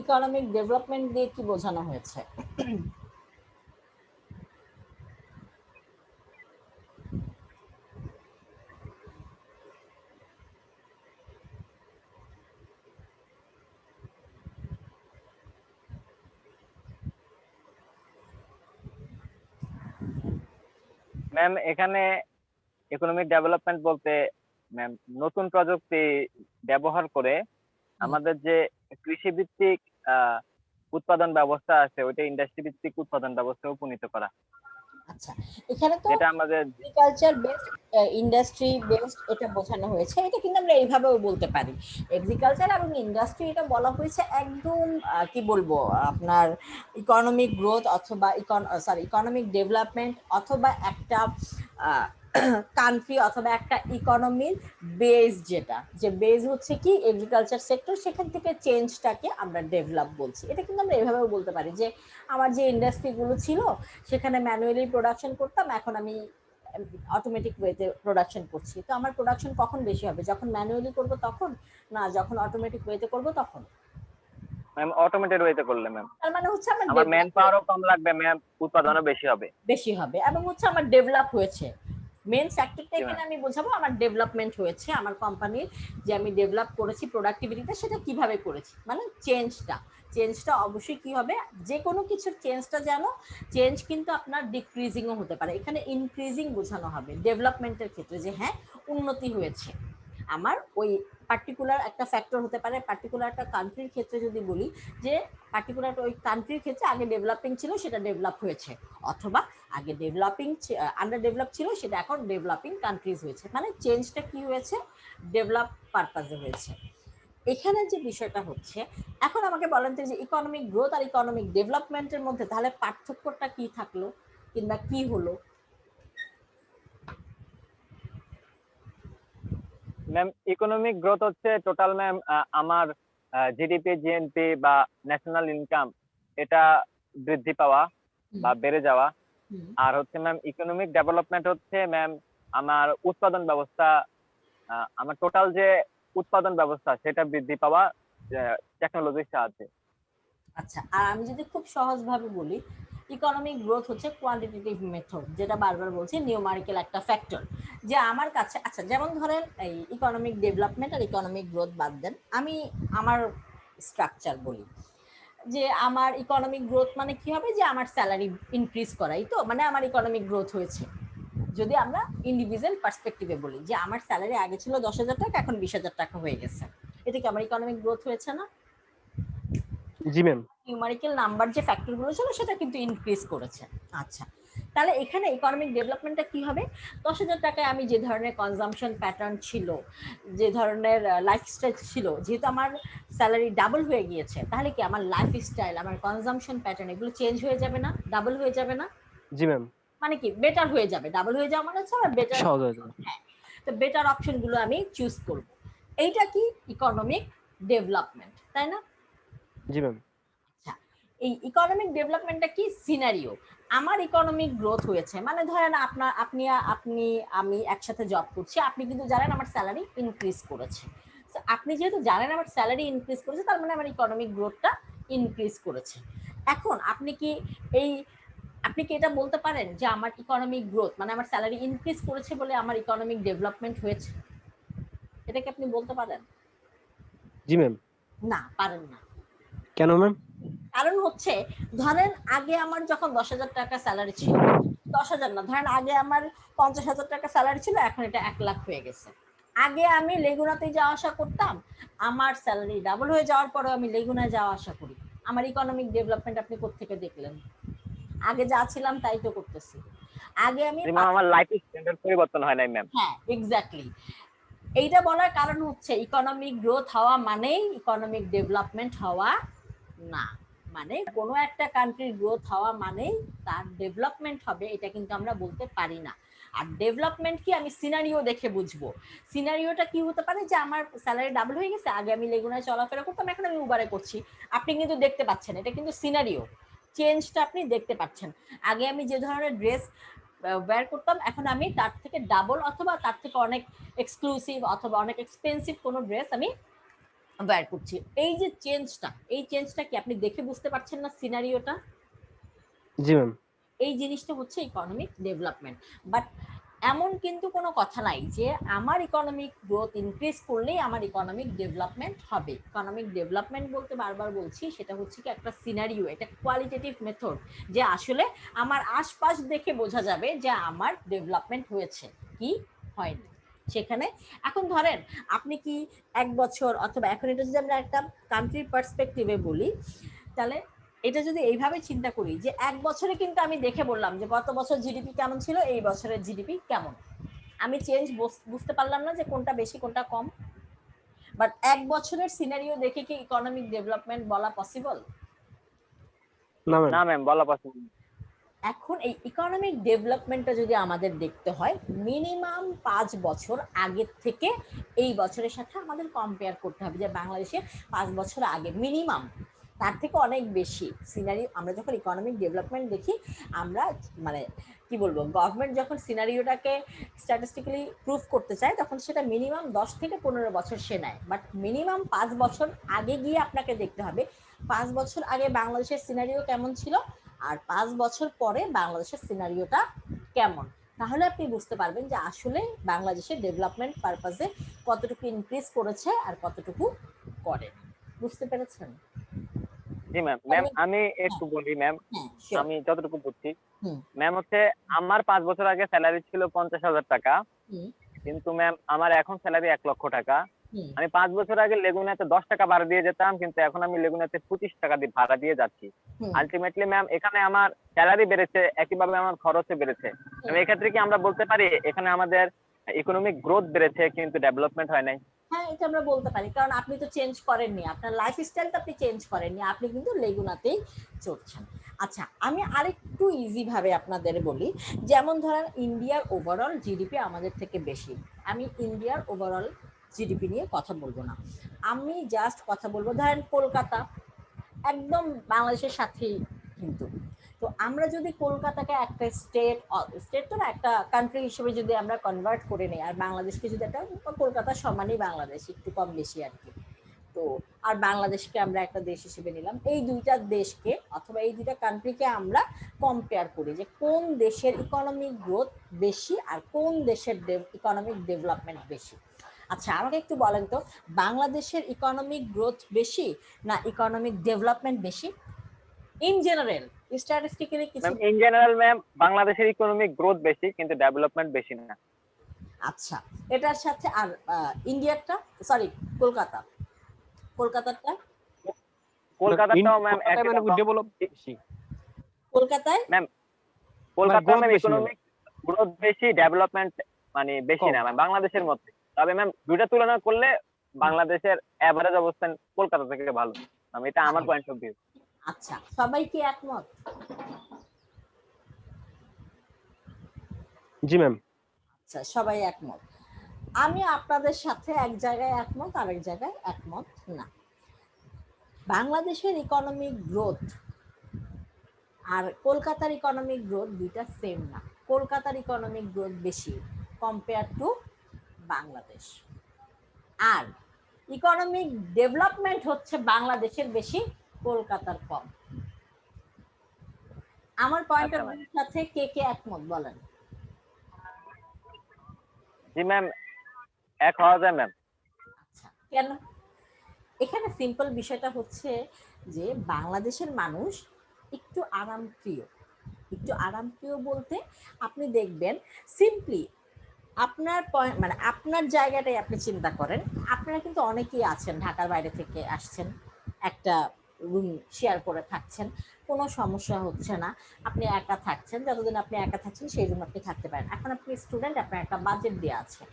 ইকোনমিক ডেভেলপমেন্ট দিয়ে কি বোঝানো হয়েছে? ম্যাম এখানে ইকোনমিক ডেভেলপমেন্ট বলতে ম্যাম নতুন প্রযুক্তি ব্যবহার করে আমাদের যে কৃষি ভিত্তিক উৎপাদন ব্যবস্থা আছে ওইটা ইন্ডাস্ট্রি ভিত্তিক উৎপাদন ব্যবস্থায় উপনীত করা। আচ্ছা, এখানে তো যেটা আমাদের এগ্রিকালচার বেসড ইন্ডাস্ট্রি বেসড এটা বোঝানো হয়েছে, এটা কিন্তু আমরা এইভাবেও বলতে পারি, এগ্রিকালচার এবং ইন্ডাস্ট্রি এটা বলা হয়েছে একদম কি বলবো আপনার ইকোনমিক গ্রোথ অথবা ইকোনমিক ডেভেলপমেন্ট অথবা একটা কান্ট্রি অথবা একটা ইকোনমির বেস, যেটা যে বেস হচ্ছে কি এগ্রিকালচার সেক্টর, সেখান থেকে চেঞ্জটাকে আমরা ডেভেলপ বলছি। এটা কিন্তু আমরা এভাবেও বলতে পারি যে আমার যে ইন্ডাস্ট্রিগুলো ছিল সেখানে ম্যানুয়ালি প্রোডাকশন করতাম, এখন আমি অটোমেটিক ওয়েতে প্রোডাকশন করছি, তো আমার প্রোডাকশন কখন বেশি হবে, যখন ম্যানুয়ালি করব তখন, না যখন অটোমেটিক ওয়েতে করব তখন। ম্যাম অটোমেটেড ওয়েতে করলে ম্যাম তার মানে হচ্ছে আমার ম্যান পাওয়ারও কম লাগবে ম্যাম, উৎপাদনও বেশি হবে। বেশি হবে এবং হচ্ছে আমার ডেভেলপ হয়েছে, মেন ফ্যাক্টরটা জি এখানে ম্যাম। আমি বোঝাবো আমার ডেভেলপমেন্ট হয়েছে আমার কোম্পানির, যে আমি ডেভেলপ করেছি প্রোডাক্টিভিটিতে, সেটা কিভাবে করেছি, মানে চেঞ্জটা অবশ্যই কি হবে, যে কোনো কিছুর চেঞ্জটা যেন চেঞ্জ কিন্তু আপনার ডিক্রিজিংও হতে পারে, এখানে ইনক্রিজিং বোঝানো হবে ডেভেলপমেন্টের ক্ষেত্রে, যে হ্যাঁ উন্নতি হয়েছে আমার ওই পার্টিকুলার একটা ফ্যাক্টর হতে পারে, পার্টিকুলার একটা কান্ট্রির ক্ষেত্রে যদি বলি যে পার্টিকুলার ওই কান্ট্রির ক্ষেত্রে আগে ডেভেলপিং ছিল সেটা ডেভেলপ হয়েছে, অথবা আগে আন্ডার ডেভেলপ ছিল সেটা এখন ডেভেলপিং কান্ট্রিজ হয়েছে, মানে চেঞ্জটা কি হয়েছে, ডেভেলপ পারপাজে হয়েছে। এখানে যে বিষয়টা হচ্ছে, এখন আমাকে বলেন তো যে ইকোনমিক গ্রোথ আর ইকোনমিক ডেভেলপমেন্টের মধ্যে তাহলে পার্থক্যটা কি থাকলো কিংবা কি হলো? ম্যাম ইকোনমিক গ্রোথ হচ্ছে টোটাল ম্যাম আমার জিডিপি জিএনপি বা ন্যাশনাল ইনকাম এটা বৃদ্ধি পাওয়া বা বেড়ে যাওয়া। আর হচ্ছে ম্যাম ইকোনমিক ডেভেলপমেন্ট হচ্ছে ম্যাম আমার উৎপাদন ব্যবস্থা, আমার টোটাল যে উৎপাদন ব্যবস্থা সেটা বৃদ্ধি পাওয়া টেকনোলজির সাহায্যে। আচ্ছা, আর আমি যদি খুব সহজভাবে বলি, ইকোনমিক গ্রোথ হচ্ছে কোয়ান্টিটেটিভ মেথড, যেটা বারবার বলছি নিউমারিক্যাল একটা ফ্যাক্টর, যে আমার কাছে, আচ্ছা যেমন ধরেন এই ইকোনমিক ডেভেলপমেন্ট আর ইকোনমিক গ্রোথ বাদ দেন, আমি আমার স্ট্রাকচার বলি, যে আমার ইকোনমিক গ্রোথ মানে কি হবে, যে আমার স্যালারি ইনক্রিজ করাই তো মানে আমার ইকোনমিক গ্রোথ হয়েছে। যদি আমরা ইন্ডিভিজুয়াল পার্সপেক্টিভে বলি যে আমার স্যালারি আগে ছিল 10,000 টাকা, এখন 20,000 টাকা হয়ে গেছে, এটা কি আমার ইকোনমিক গ্রোথ হয়েছে না? জি ম্যাম। নিউমারিক্যাল নাম্বার যে ফ্যাক্টরগুলো ছিল সেটা কিন্তু ইনক্রিজ করেছে। আচ্ছা, তাহলে এখানে ইকোনমিক ডেভেলপমেন্টটা কি হবে, 10,000 টাকায় আমি যে ধরনের কনজাম্পশন প্যাটার্ন ছিল, যে ধরনের লাইফস্টাইল ছিল, যেহেতু আমার স্যালারি ডাবল হয়ে গিয়েছে, তাহলে কি আমার লাইফস্টাইল, আমার কনজাম্পশন প্যাটার্ন এগুলো চেঞ্জ হয়ে যাবে না, ডাবল হয়ে যাবে না? জি ম্যাম। মানে কি বেটার হয়ে যাবে, ডাবল হয়ে যাওয়া মানে হচ্ছে আমার বেটার। সহজ হয়ে যাবে। হ্যাঁ, তো বেটার অপশনগুলো আমি চুজ করব, এইটা কি ইকোনমিক ডেভেলপমেন্ট, তাই না? জি ম্যাম। আচ্ছা, এই ইকোনমিক ডেভেলপমেন্টটা কি সিনারিও, আমার ইকোনমিক গ্রোথ হয়েছে, মানে ধরেন আপনি আমি একসাথে জব করছি, আপনি কিন্তু জানেন আমার স্যালারি ইনক্রিজ করেছে, তো আপনি যেহেতু জানেন আমার স্যালারি ইনক্রিজ করেছে, তার মানে আমার ইকোনমিক গ্রোথটা ইনক্রিজ করেছে। এখন আপনি কি এটা বলতে পারেন যে আমার ইকোনমিক গ্রোথ মানে আমার স্যালারি ইনক্রিজ করেছে বলে আমার ইকোনমিক ডেভেলপমেন্ট হয়েছে? এটা কি আপনি বলতে পারেন? জি ম্যাম। না, পারেন না। কেন ম্যাম? কারণ হচ্ছে, ধরেন আগে আমার যখন 10,000 টাকা স্যালারি ছিল, 10,000 না, ধরেন আগে আমার 50,000 টাকা স্যালারি ছিল, এখন এটা 1 লাখ হয়ে গেছে। আগে আমি লেগুনাতে যাওয়া আসা করতাম, আমার স্যালারি ডাবল হয়ে যাওয়ার পরেও আমি লেগুনায় যাওয়া আসা করি, আমার ইকোনমিক ডেভেলপমেন্ট আপনি কোত্থেকে দেখলেন? আগে যা ছিলাম তাই তো করতেছি। আগে আমি আমার লাইফ স্ট্যান্ডার্ড পরিবর্তন হয় নাই ম্যাম। হ্যাঁ, এক্স্যাক্টলি। এইটা বলার কারণ হচ্ছে ইকোনমিক গ্রোথ হওয়া মানেই ইকোনমিক ডেভেলপমেন্ট হওয়া না, মানে কোনো একটা কান্ট্রির গ্রোথ হওয়া মানেই তার ডেভেলপমেন্ট হবে, এটা কিন্তু আমরা বলতে পারি না। আর ডেভেলপমেন্ট কি আমি সিনারিও দেখে বুঝবো। সিনারিওটা কি হতে পারে, যে আমার স্যালারি ডাবল হয়ে গেছে, আগে আমি লেগুনায় চলাফেরা করতাম, এখন আমি উবারে করছি, আপনি কিন্তু দেখতে পাচ্ছেন, এটা কিন্তু সিনারিও, চেঞ্জটা আপনি দেখতে পাচ্ছেন। আগে আমি যে ধরনের ড্রেস ওয়্যার করতাম, এখন আমি তার থেকে ডাবল অথবা তার থেকে অনেক এক্সক্লুসিভ অথবা অনেক এক্সপেন্সিভ কোনো ড্রেস আমি ওয়্যার করছি। এই যে চেঞ্জটা কি আপনি দেখে বুঝতে পারছেন না সিনারিওটা? জি ম্যাম। এই জিনিসটা হচ্ছে ইকোনমিক ডেভেলপমেন্ট। বাট এমন কিন্তু কোনো কথা নাই যে আমার ইকোনমিক গ্রোথ ইনক্রিজ করলেই আমার ইকোনমিক ডেভেলপমেন্ট হবে। ইকোনমিক ডেভেলপমেন্ট বলতে বারবার বলছি, সেটা হচ্ছে কি একটা সিনারিও, এটা কোয়ালিটেটিভ মেথড, যে আসলে আমার আশপাশ দেখে বোঝা যাবে যে আমার ডেভেলপমেন্ট হয়েছে কি হয়নি সেখানে। এখন ধরেন আপনি কি 1 বছর অথবা এখন এটা যদি আমরা একটা কান্ট্রির পার্সপেক্টিভে বলি, তাহলে এটা যদি এইভাবে চিন্তা করি যে 1 বছরে কিন্তু আমি দেখে বললাম যে গত বছর জিডিপি কেমন ছিল, এই বছরের জিডিপি কেমন, আমি চেঞ্জ বুঝতে পারলাম না যে কোনটা বেশি কোনটা কম। বাট 1 বছরের সিনারিও দেখে কি ইকোনমিক ডেভেলপমেন্ট বলা পসিবল? না ম্যাম। না ম্যাম, বলা পসিবল। এখন এই ইকোনমিক ডেভেলপমেন্টটা যদি আমাদের দেখতে হয়, মিনিমাম 5 বছর আগের থেকে এই বছরের সাথে আমাদের কম্পেয়ার করতে হবে, যে বাংলাদেশে 5 বছর আগে মিনিমাম, তার থেকে অনেক বেশি সিনারি। আমরা যখন ইকোনমিক ডেভেলপমেন্ট দেখি, আমরা মানে কি বলবো, গভর্নমেন্ট যখন সিনারিওটাকে স্ট্যাটিস্টিক্যালি প্রুফ করতে চায়, তখন সেটা মিনিমাম 10 থেকে 15 বছর সে নেয়। বাট মিনিমাম 5 বছর আগে গিয়ে আপনাকে দেখতে হবে 5 বছর আগে বাংলাদেশের সিনারিও কেমন ছিল আর 5 বছর পরে বাংলাদেশের সিনারিওটা কেমন। তাহলে আপনি বুঝতে পারবেন যে আসলে বাংলাদেশের ডেভেলপমেন্ট পারপাসে কতটুকু ইনক্রিজ করেছে আর কতটুকু করে। বুঝতে পেরেছেন? জি ম্যাম। তাহলে আমি হ্যাঁ একটু বলি ম্যাম, হ্যাঁ শিওর। আমি যতটুকু বুঝছি। হুম ম্যাম হচ্ছে আমার 5 বছর আগে স্যালারি ছিল 50,000 টাকা। হুম কিন্তু ম্যাম আমার এখন স্যালারি 1 লক্ষ টাকা। হুম আমি 5 বছর আগে লেগুনাতে 10 টাকা ভাড়া দিয়ে যেতাম, কিন্তু এখন আমি লেগুনাতে 25 টাকা ভাড়া দিয়ে যাচ্ছি। হুম আলটিমেটলি ম্যাম এখানে আমার স্যালারি বেড়েছে, একইভাবে আমার খরচও বেড়েছে। হুম। এক্ষেত্রে কি আমরা বলতে পারি এখানে আমাদের ইকোনমিক গ্রোথ বেড়েছে কিন্তু ডেভেলপমেন্ট হয় নাই? হ্যাঁ, এটা আমরা বলতে পারি, কারণ আপনি তো চেঞ্জ করেননি, আপনার লাইফস্টাইলটা আপনি চেঞ্জ করেননি, আপনি কিন্তু লেগুনাতেই চড়ছেন। আচ্ছা, আমি আরেকটু ইজি ভাবে আপনাদের বলি। যেমন ধরেন ইন্ডিয়ার ওভারঅল জিডিপি আমাদের থেকে বেশি। আমি ইন্ডিয়ার ওভারঅল জিডিপি নিয়ে কথা বলবো না, আমি জাস্ট কথা বলবো ধরেন কলকাতা একদম বাংলাদেশের সাথেই কিন্তু। তো আমরা যদি কলকাতাকে একটা স্টেট তো না, একটা কান্ট্রি হিসেবে যদি আমরা কনভার্ট করে নিই, আর বাংলাদেশকে যদি একটা, কলকাতার সমানই বাংলাদেশ, একটু কম বেশি আর কি। তো আর বাংলাদেশকে আমরা একটা দেশ হিসেবে নিলাম, এই দুইটা দেশকে অথবা এই দুইটা কান্ট্রিকে আমরা কম্পেয়ার করি যে কোন দেশের ইকোনমিক গ্রোথ বেশি আর কোন দেশের ইকোনমিক ডেভেলপমেন্ট বেশি। আচ্ছা, আমাকে একটু বলেন তো, বাংলাদেশের ইকোনমিক গ্রোথ বেশি না ইকোনমিক ডেভেলপমেন্ট বেশি? ইন জেনারেল স্ট্যাটিস্টিক্যালি কিছু। ম্যাম ইন জেনারেল ম্যাম বাংলাদেশের ইকোনমিক গ্রোথ বেশি কিন্তু ডেভেলপমেন্ট বেশি না। আচ্ছা, এটার সাথে আর ইন্ডিয়ারটা, সরি কলকাতা, কলকাতারটা, কলকাতাটাও ম্যাম কলকাতায় একই মানে রকম। ডেভেলপ বেশি, কলকাতায় ম্যাম মানে কলকাতা গ্রোথ ম্যাম বেশি ম্যাম, ইকোনমিক গ্রোথ বেশি, ডেভেলপমেন্ট মানে বেশি কম। না ম্যাম বাংলাদেশের মধ্যে। তবে ম্যাম দুইটা তুলনা করলে বাংলাদেশের এভারেজ অবস্থান কলকাতা থেকে ভালো। এটা আমার পয়েন্ট অফ ভিউ। আচ্ছা, সবাই কি একমত? জি ম্যাম। আচ্ছা, সবাই একমত। আমি আপনাদের সাথে এক জায়গায় একমত, আরেক জায়গায় একমত না। বাংলাদেশের ইকোনমিক গ্রোথ আর কলকাতার ইকোনমিক গ্রোথ দুইটা সেম না। কলকাতার ইকোনমিক গ্রোথ বেশি কম্পেয়ার টু বাংলাদেশ, আর ইকোনমিক ডেভেলপমেন্ট হচ্ছে বাংলাদেশের বেশি, কলকাতার কম। আমার পয়েন্ট অফ আচ্ছা ম্যাম। ভিউর সাথে কে কে একমত বলেন? জি ম্যাম, এক হওয়া যায় ম্যাম। আচ্ছা, কেন? এখানে সিম্পল বিষয়টা হচ্ছে যে বাংলাদেশের মানুষ একটু আরামপ্রিয়। একটু আরামপ্রিয় বলতে আপনি দেখবেন সিম্পলি আপনার মানে আপনার জায়গাটাই আপনি চিন্তা করেন। আপনারা কিন্তু অনেকেই আছেন ঢাকার বাইরে থেকে আসছেন, একটা রুম শেয়ার করে থাকছেন, কোনো সমস্যা হচ্ছে না, আপনি একা থাকছেন, যতদিন আপনি একা থাকছেন সেই রুম আপনি থাকতে পারেন। এখন আপনি স্টুডেন্ট, আপনার একটা বাজেট দেওয়া আছে,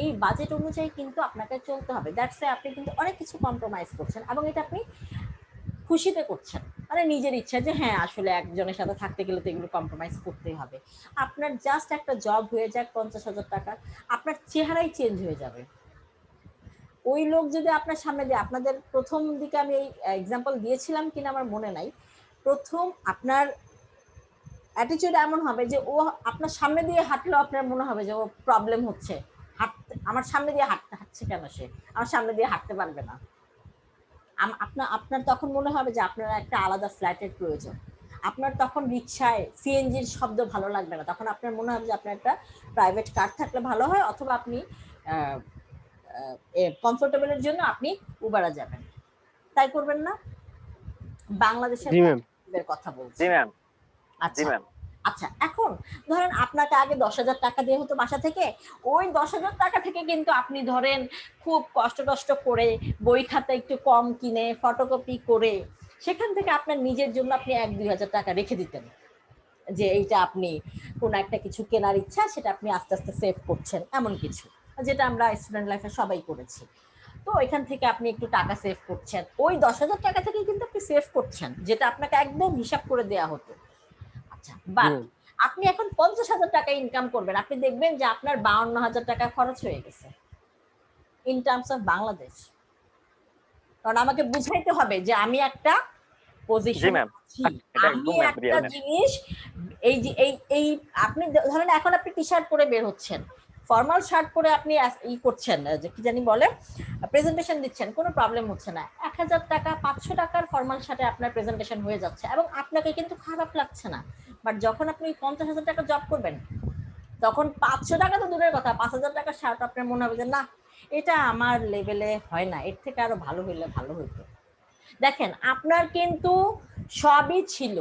এই বাজেট অনুযায়ী কিন্তু আপনাকে চলতে হবে। দ্যাটস আপনি কিন্তু অনেক কিছু কম্প্রোমাইজ করছেন, এবং এটা আপনি খুশিতে করছেন, মানে নিজের ইচ্ছা যে হ্যাঁ আসলে একজনের সাথে থাকতে গেলে তো এগুলো কম্প্রোমাইজ করতেই হবে। আপনার জাস্ট একটা জব হয়ে যাক 50,000 টাকা, আপনার চেহারাই চেঞ্জ হয়ে যাবে। ওই লোক যদি আপনার সামনে দিয়ে, আপনাদের প্রথম দিকে আমি এই এক্সাম্পল দিয়েছিলাম কিনা আমার মনে নাই, প্রথম আপনার অ্যাটিটিউড এমন হবে যে ও আপনার সামনে দিয়ে হাঁটলেও আপনার মনে হবে যে ও প্রবলেম হচ্ছে, হাঁটতে আমার সামনে দিয়ে হাঁটছে কেন, সে আমার সামনে দিয়ে হাঁটতে পারবে না। আপনার তখন মনে হবে যে আপনার একটা আলাদা ফ্ল্যাটের প্রয়োজন। আপনার তখন রিক্সায় সিএনজির শব্দ ভালো লাগবে না, তখন আপনার মনে হবে যে আপনার একটা প্রাইভেট কার থাকলে ভালো হয়, অথবা আপনি কমফোর্টেবলের জন্য আপনি উবারে যাবেন। তাই করবেন না? বাংলাদেশের জি ম্যাম। কথা বলছি। জি ম্যাম। জি আচ্ছা ম্যাম। আচ্ছা, এখন ধরেন আপনাকে আগে 10,000 টাকা দিয়ে হতো বাসা থেকে, ওই 10,000 টাকা থেকে কিন্তু আপনি ধরেন খুব কষ্ট করে বই খাতা একটু কম কিনে ফটোকপি করে সেখান থেকে আপনার নিজের জন্য আপনি 1-2 হাজার টাকা রেখে দিতেন, যে এইটা আপনি কোনো একটা কিছু কেনার ইচ্ছা, সেটা আপনি আস্তে আস্তে সেভ করছেন, এমন কিছু, যেটা আমরা স্টুডেন্ট লাইফে সবাই করেছি। তো এখান থেকে আপনি একটু টাকা সেভ করছেন, ওই 10,000 টাকা থেকে কিন্তু আপনি সেভ করছেন, যেটা আপনাকে একদম হিসাব করে দেয়া হতো। আচ্ছা, বাট আপনি এখন 50,000 টাকা ইনকাম করবেন, আপনি দেখবেন যে আপনার 52,000 টাকা খরচ হয়ে গেছে ইন টার্মস অফ বাংলাদেশ। কারণ আমাকে বুঝাইতে হবে যে আমি একটা পজিশন আছি, আমি একটা জিনিস, এই যে এই আপনি ধরেন এখন আপনি টি শার্ট পরে বের হচ্ছেন, ফর্মাল শার্ট পরে আপনি ই করছেন, যে কি জানি বলে, প্রেজেন্টেশন দিচ্ছেন, কোনো প্রবলেম হচ্ছে না। 1,000 টাকা 500 টাকার ফর্মাল শার্টে আপনার প্রেজেন্টেশন হয়ে যাচ্ছে এবং আপনাকে কিন্তু খারাপ লাগছে না। বাট যখন আপনি 50,000 টাকা জব করবেন, তখন 500 টাকা তো দূরের কথা, 5,000 টাকার শার্ট আপনার মনে হবে যে না এটা আমার লেভেলে হয় না, এর থেকে আরো ভালো হইলে ভালো হইতো। দেখেন আপনার কিন্তু সবই ছিল,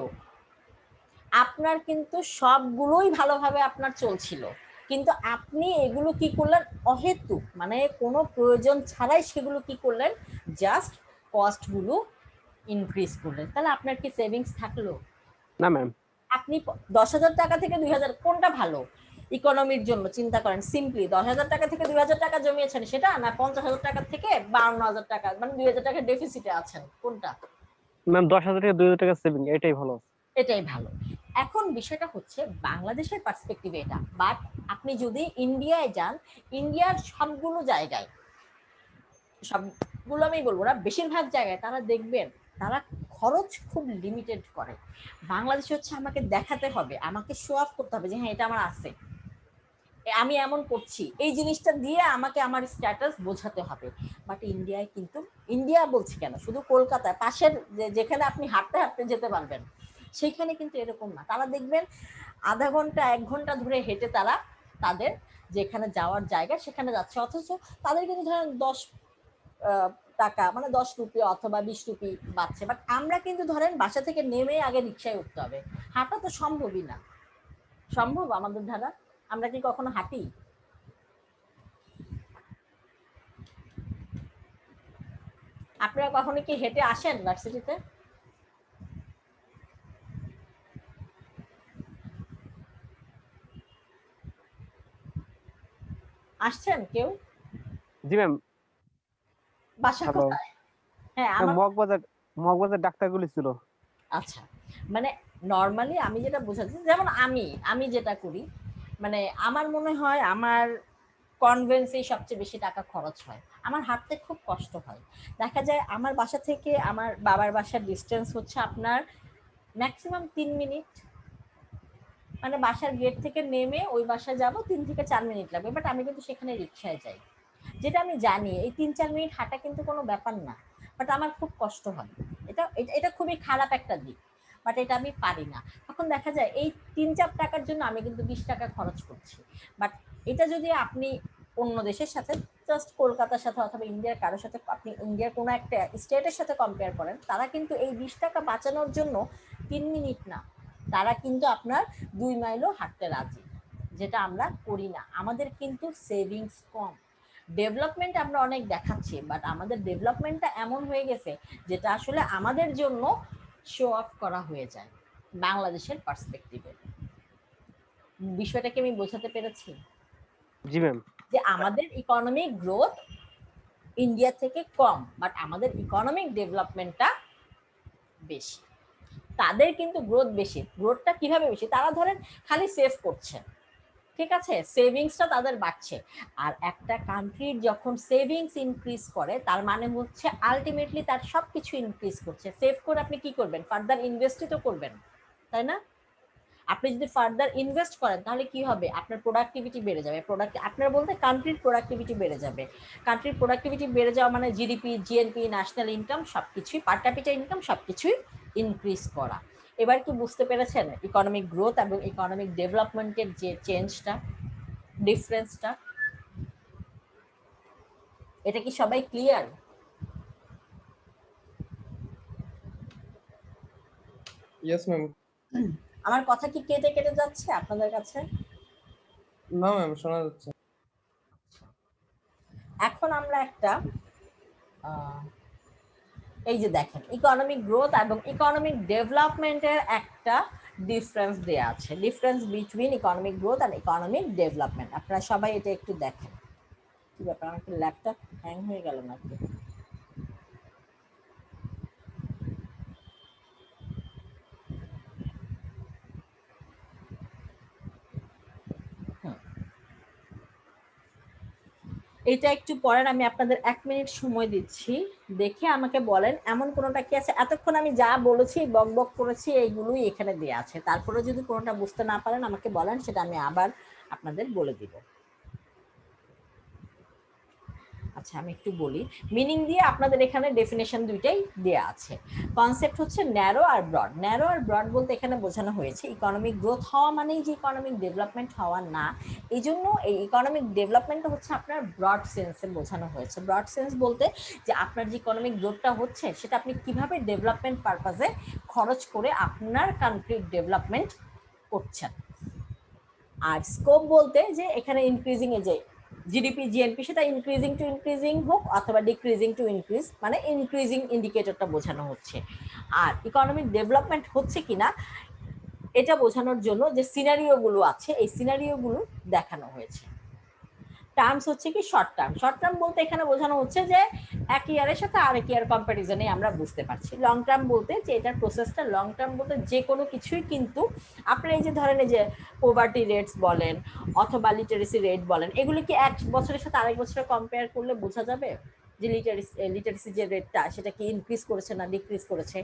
আপনার কিন্তু সবগুলোই ভালোভাবে আপনার চলছিল, কিন্তু আপনি এগুলো কি করলেন অহেতুক, মানে কোনো প্রয়োজন ছাড়াই সেগুলো কি করলেন, জাস্ট কস্টগুলো ইনক্রিজ করলেন। তাহলে আপনার কি সেভিংস থাকলো? না ম্যাম। আপনি 10,000 টাকা থেকে 2,000 কোনটা ভালো ইকোনমির জন্য চিন্তা করেন, সিম্পলি 10,000 টাকা থেকে 2,000 টাকা জমিয়েছেন সেটা, না 50,000 টাকা থেকে 52,000 টাকা মানে 2,000 টাকা ডেফিসিটে আছেন, কোনটা? ম্যাম 10,000 থেকে 2,000 টাকা সেভিং এটাই ভালো। এটাই ভালো। এখন বিষয়টা হচ্ছে বাংলাদেশের পার্সপেক্টিভে এটা, বাট আপনি যদি ইন্ডিয়ায় যান, ইন্ডিয়ার সবগুলো জায়গায়, সবগুলো আমি বলবো না, বেশিরভাগ জায়গায় তারা দেখবেন তারা খরচ খুব লিমিটেড করে। বাংলাদেশে হচ্ছে আমাকে দেখাতে হবে, আমাকে শো অফ করতে হবে যে হ্যাঁ এটা আমার আছে, আমি এমন করছি, এই জিনিসটা দিয়ে আমাকে আমার স্ট্যাটাস বোঝাতে হবে। বাট ইন্ডিয়ায় কিন্তু, ইন্ডিয়া বলছি কেন, শুধু কলকাতায় পাশের যেখানে আপনি হাঁটতে হাঁটতে যেতে পারবেন সেইখানে কিন্তু এরকম না। তারা দেখবেন আধা ঘন্টা 1 ঘন্টা ধরে হেঁটে তারা তাদের যেখানে যাওয়ার জায়গা সেখানে যাচ্ছে, অথচ তাদের কিন্তু ধরেন 10 টাকা মানে 10 রুপি অথবা 20 রুপি বাঁচছে। বাট আমরা কিন্তু ধরেন বাসা থেকে নেমে আগে রিক্সায় উঠতে হবে, হাঁটা তো সম্ভবই না। সম্ভব আমাদের দ্বারা? আমরা কি কখনো হাঁটি? আপনারা কখনো কি হেঁটে আসেন ভার্সিটিতে? আসছেন কেউ? জি ম্যাম। বাসা হ্যালো। কোথায়? হ্যাঁ আমার মগবাজার ডাক্তারগুলি ছিল। আচ্ছা, মানে নর্মালি আমি যেটা বোঝাচ্ছি, যেমন আমি যেটা করি, মানে আমার মনে হয় আমার কনভেন্সেই সবচেয়ে বেশি টাকা খরচ হয়, আমার হাঁটতে খুব কষ্ট হয়। দেখা যায় আমার বাসা থেকে আমার বাবার বাসার ডিস্টেন্স হচ্ছে আপনার ম্যাক্সিমাম 3 মিনিট, মানে বাসার গেট থেকে নেমে ওই বাসায় যাব 3 থেকে 4 মিনিট লাগবে, বাট আমি কিন্তু সেখানে রিক্সায় যাই। যেটা আমি জানি এই 3-4 মিনিট হাঁটা কিন্তু কোনো ব্যাপার না, বাট আমার খুব কষ্ট হয়। এটা এটা এটা খুবই খারাপ একটা দিক, বাট এটা আমি পারি না। তখন দেখা যায় এই 3-4 টাকার জন্য আমি কিন্তু 20 টাকা খরচ করছি। বাট এটা যদি আপনি অন্য দেশের সাথে, জাস্ট কলকাতার সাথে অথবা ইন্ডিয়ার কারোর সাথে, আপনি ইন্ডিয়ার কোনো একটা স্টেটের সাথে কম্পেয়ার করেন, তারা কিন্তু এই 20 টাকা বাঁচানোর জন্য 3 মিনিট না, তারা কিন্তু আপনার 2 মাইলও হাঁটতে রাজি, যেটা আমরা করি না। আমাদের কিন্তু সেভিংস কম, ডেভেলপমেন্ট আমরা অনেক দেখাচ্ছি, বাট আমাদের ডেভেলপমেন্টটা এমন হয়ে গেছে যেটা আসলে আমাদের জন্য শো অফ করা হয়ে যায় বাংলাদেশের পার্সপেক্টিভে। বিষয়টাকে আমি বোঝাতে পেরেছি জি ম্যাম। যে আমাদের ইকোনমিক গ্রোথ ইন্ডিয়া থেকে কম, বাট আমাদের ইকোনমিক ডেভেলপমেন্টটা বেশি। তাদের কিন্তু গ্রোথ বেশি। গ্রোথটা কিভাবে বেশি? তারা ধরেন খালি সেভ করছে, ঠিক আছে, সেভিংসটা তাদের বাড়ছে। আর একটা কান্ট্রির যখন সেভিংস ইনক্রিজ করে তার মানে হচ্ছে আলটিমেটলি তার সবকিছু ইনক্রিজ করছে। সেভ করে আপনি কি করবেন? ফার্দার ইনভেস্টই তো করবেন, তাই না? আপনি যদি ফার্দার ইনভেস্ট করেন তাহলে কি হবে? আপনার প্রোডাক্টিভিটি বেড়ে যাবে। আপনার বলতে কান্ট্রির প্রোডাক্টিভিটি বেড়ে যাবে। কান্ট্রির প্রোডাক্টিভিটি বেড়ে যাওয়া মানে জিডিপি, জিএনপি, ন্যাশনাল ইনকাম সবকিছুই, পার ক্যাপিটা ইনকাম সবকিছুই ইনক্রিজ করা। এবার কি বুঝতে পেরেছেন ইকোনমিক গ্রোথ এবং ইকোনমিক ডেভেলপমেন্টের যে চেঞ্জটা, ডিফারেন্সটা? এটা কি সবাই ক্লিয়ার? Yes ma'am. আমার কথা কি কেটে কেটে যাচ্ছে আপনাদের কাছে? না ম্যাম, শোনা যাচ্ছে। এখন আমরা একটা এই যে দেখেন ইকোনমিক গ্রোথ এবং ইকোনমিক ডেভেলপমেন্টের একটা ডিফারেন্স দেয়া আছে, ডিফারেন্স বিটুইন ইকোনমিক গ্রোথ আর ইকোনমিক ডেভেলপমেন্ট। আপনারা সবাই এটা একটু দেখেন। কি ব্যাপার, আমার কি ল্যাপটপ হ্যাং হয়ে গেল নাকি? এটা একটু পরের, আমি আপনাদের 1 মিনিট সময় দিচ্ছি, দেখে আমাকে বলেন এমন কোনোটা কি আছে। এতক্ষণ আমি যা বলেছি বক বক করেছি এইগুলোই এখানে দেয়া আছে, তারপরে যদি কোনোটা বুঝতে না পারেন আমাকে বলেন, সেটা আমি আবার আপনাদের বলে দিব। আচ্ছা আমি একটু বলি, মিনিং দিয়ে আপনাদের এখানে ডেফিনেশন দুইটাই দেয়া আছে। কনসেপ্ট হচ্ছে ন্যারো আর ব্রড। ন্যারো আর ব্রড বলতে এখানে বোঝানো হয়েছে ইকোনমিক গ্রোথ হওয়া মানেই যে ইকোনমিক ডেভেলপমেন্ট হওয়া না, এই জন্য এই ইকোনমিক ডেভেলপমেন্টটা হচ্ছে আপনার ব্রড সেন্সে বোঝানো হয়েছে। ব্রড সেন্স বলতে যে আপনার যে ইকোনমিক গ্রোথটা হচ্ছে সেটা আপনি কিভাবে ডেভেলপমেন্ট পারপাজে খরচ করে আপনার কান্ট্রির ডেভেলপমেন্ট করছেন। আর স্কোপ বলতে যে এখানে ইনক্রিজিং এ যে জিডিপি জিএনপি সেটা ইনক্রিজিং টু ইনক্রিজিং হোক অথবা ডিক্রিজিং টু ইনক্রিজ, মানে ইনক্রিজিং ইন্ডিকেটরটা বোঝানো হচ্ছে। আর ইকোনমিক ডেভেলপমেন্ট হচ্ছে কিনা এটা বোঝানোর জন্য যে সিনারিও গুলো আছে এই সিনারিও গুলো দেখানো হয়েছে। টার্মস হচ্ছে কি শর্ট টার্ম। শর্ট টার্ম বলতে এখানে বোঝানো হচ্ছে যে এক ইয়ারের সাথে আরেক ইয়ার কম্প্যারিজনে আমরা বুঝতে পারছি। লং টার্ম বলতে যে এটার প্রসেসটা লং টার্ম বলতে যে কোনো কিছুই কিন্তু আপনার এই যে ধরেন এই যে পোভার্টি রেটস বলেন অথবা লিটারেসি রেট বলেন, এগুলি কি এক বছরের সাথে আরেক বছরে কম্পেয়ার করলে বোঝা যাবে যে লিটারেসি যে রেটটা সেটা কি ইনক্রিজ করেছে না ডিক্রিজ করেছে,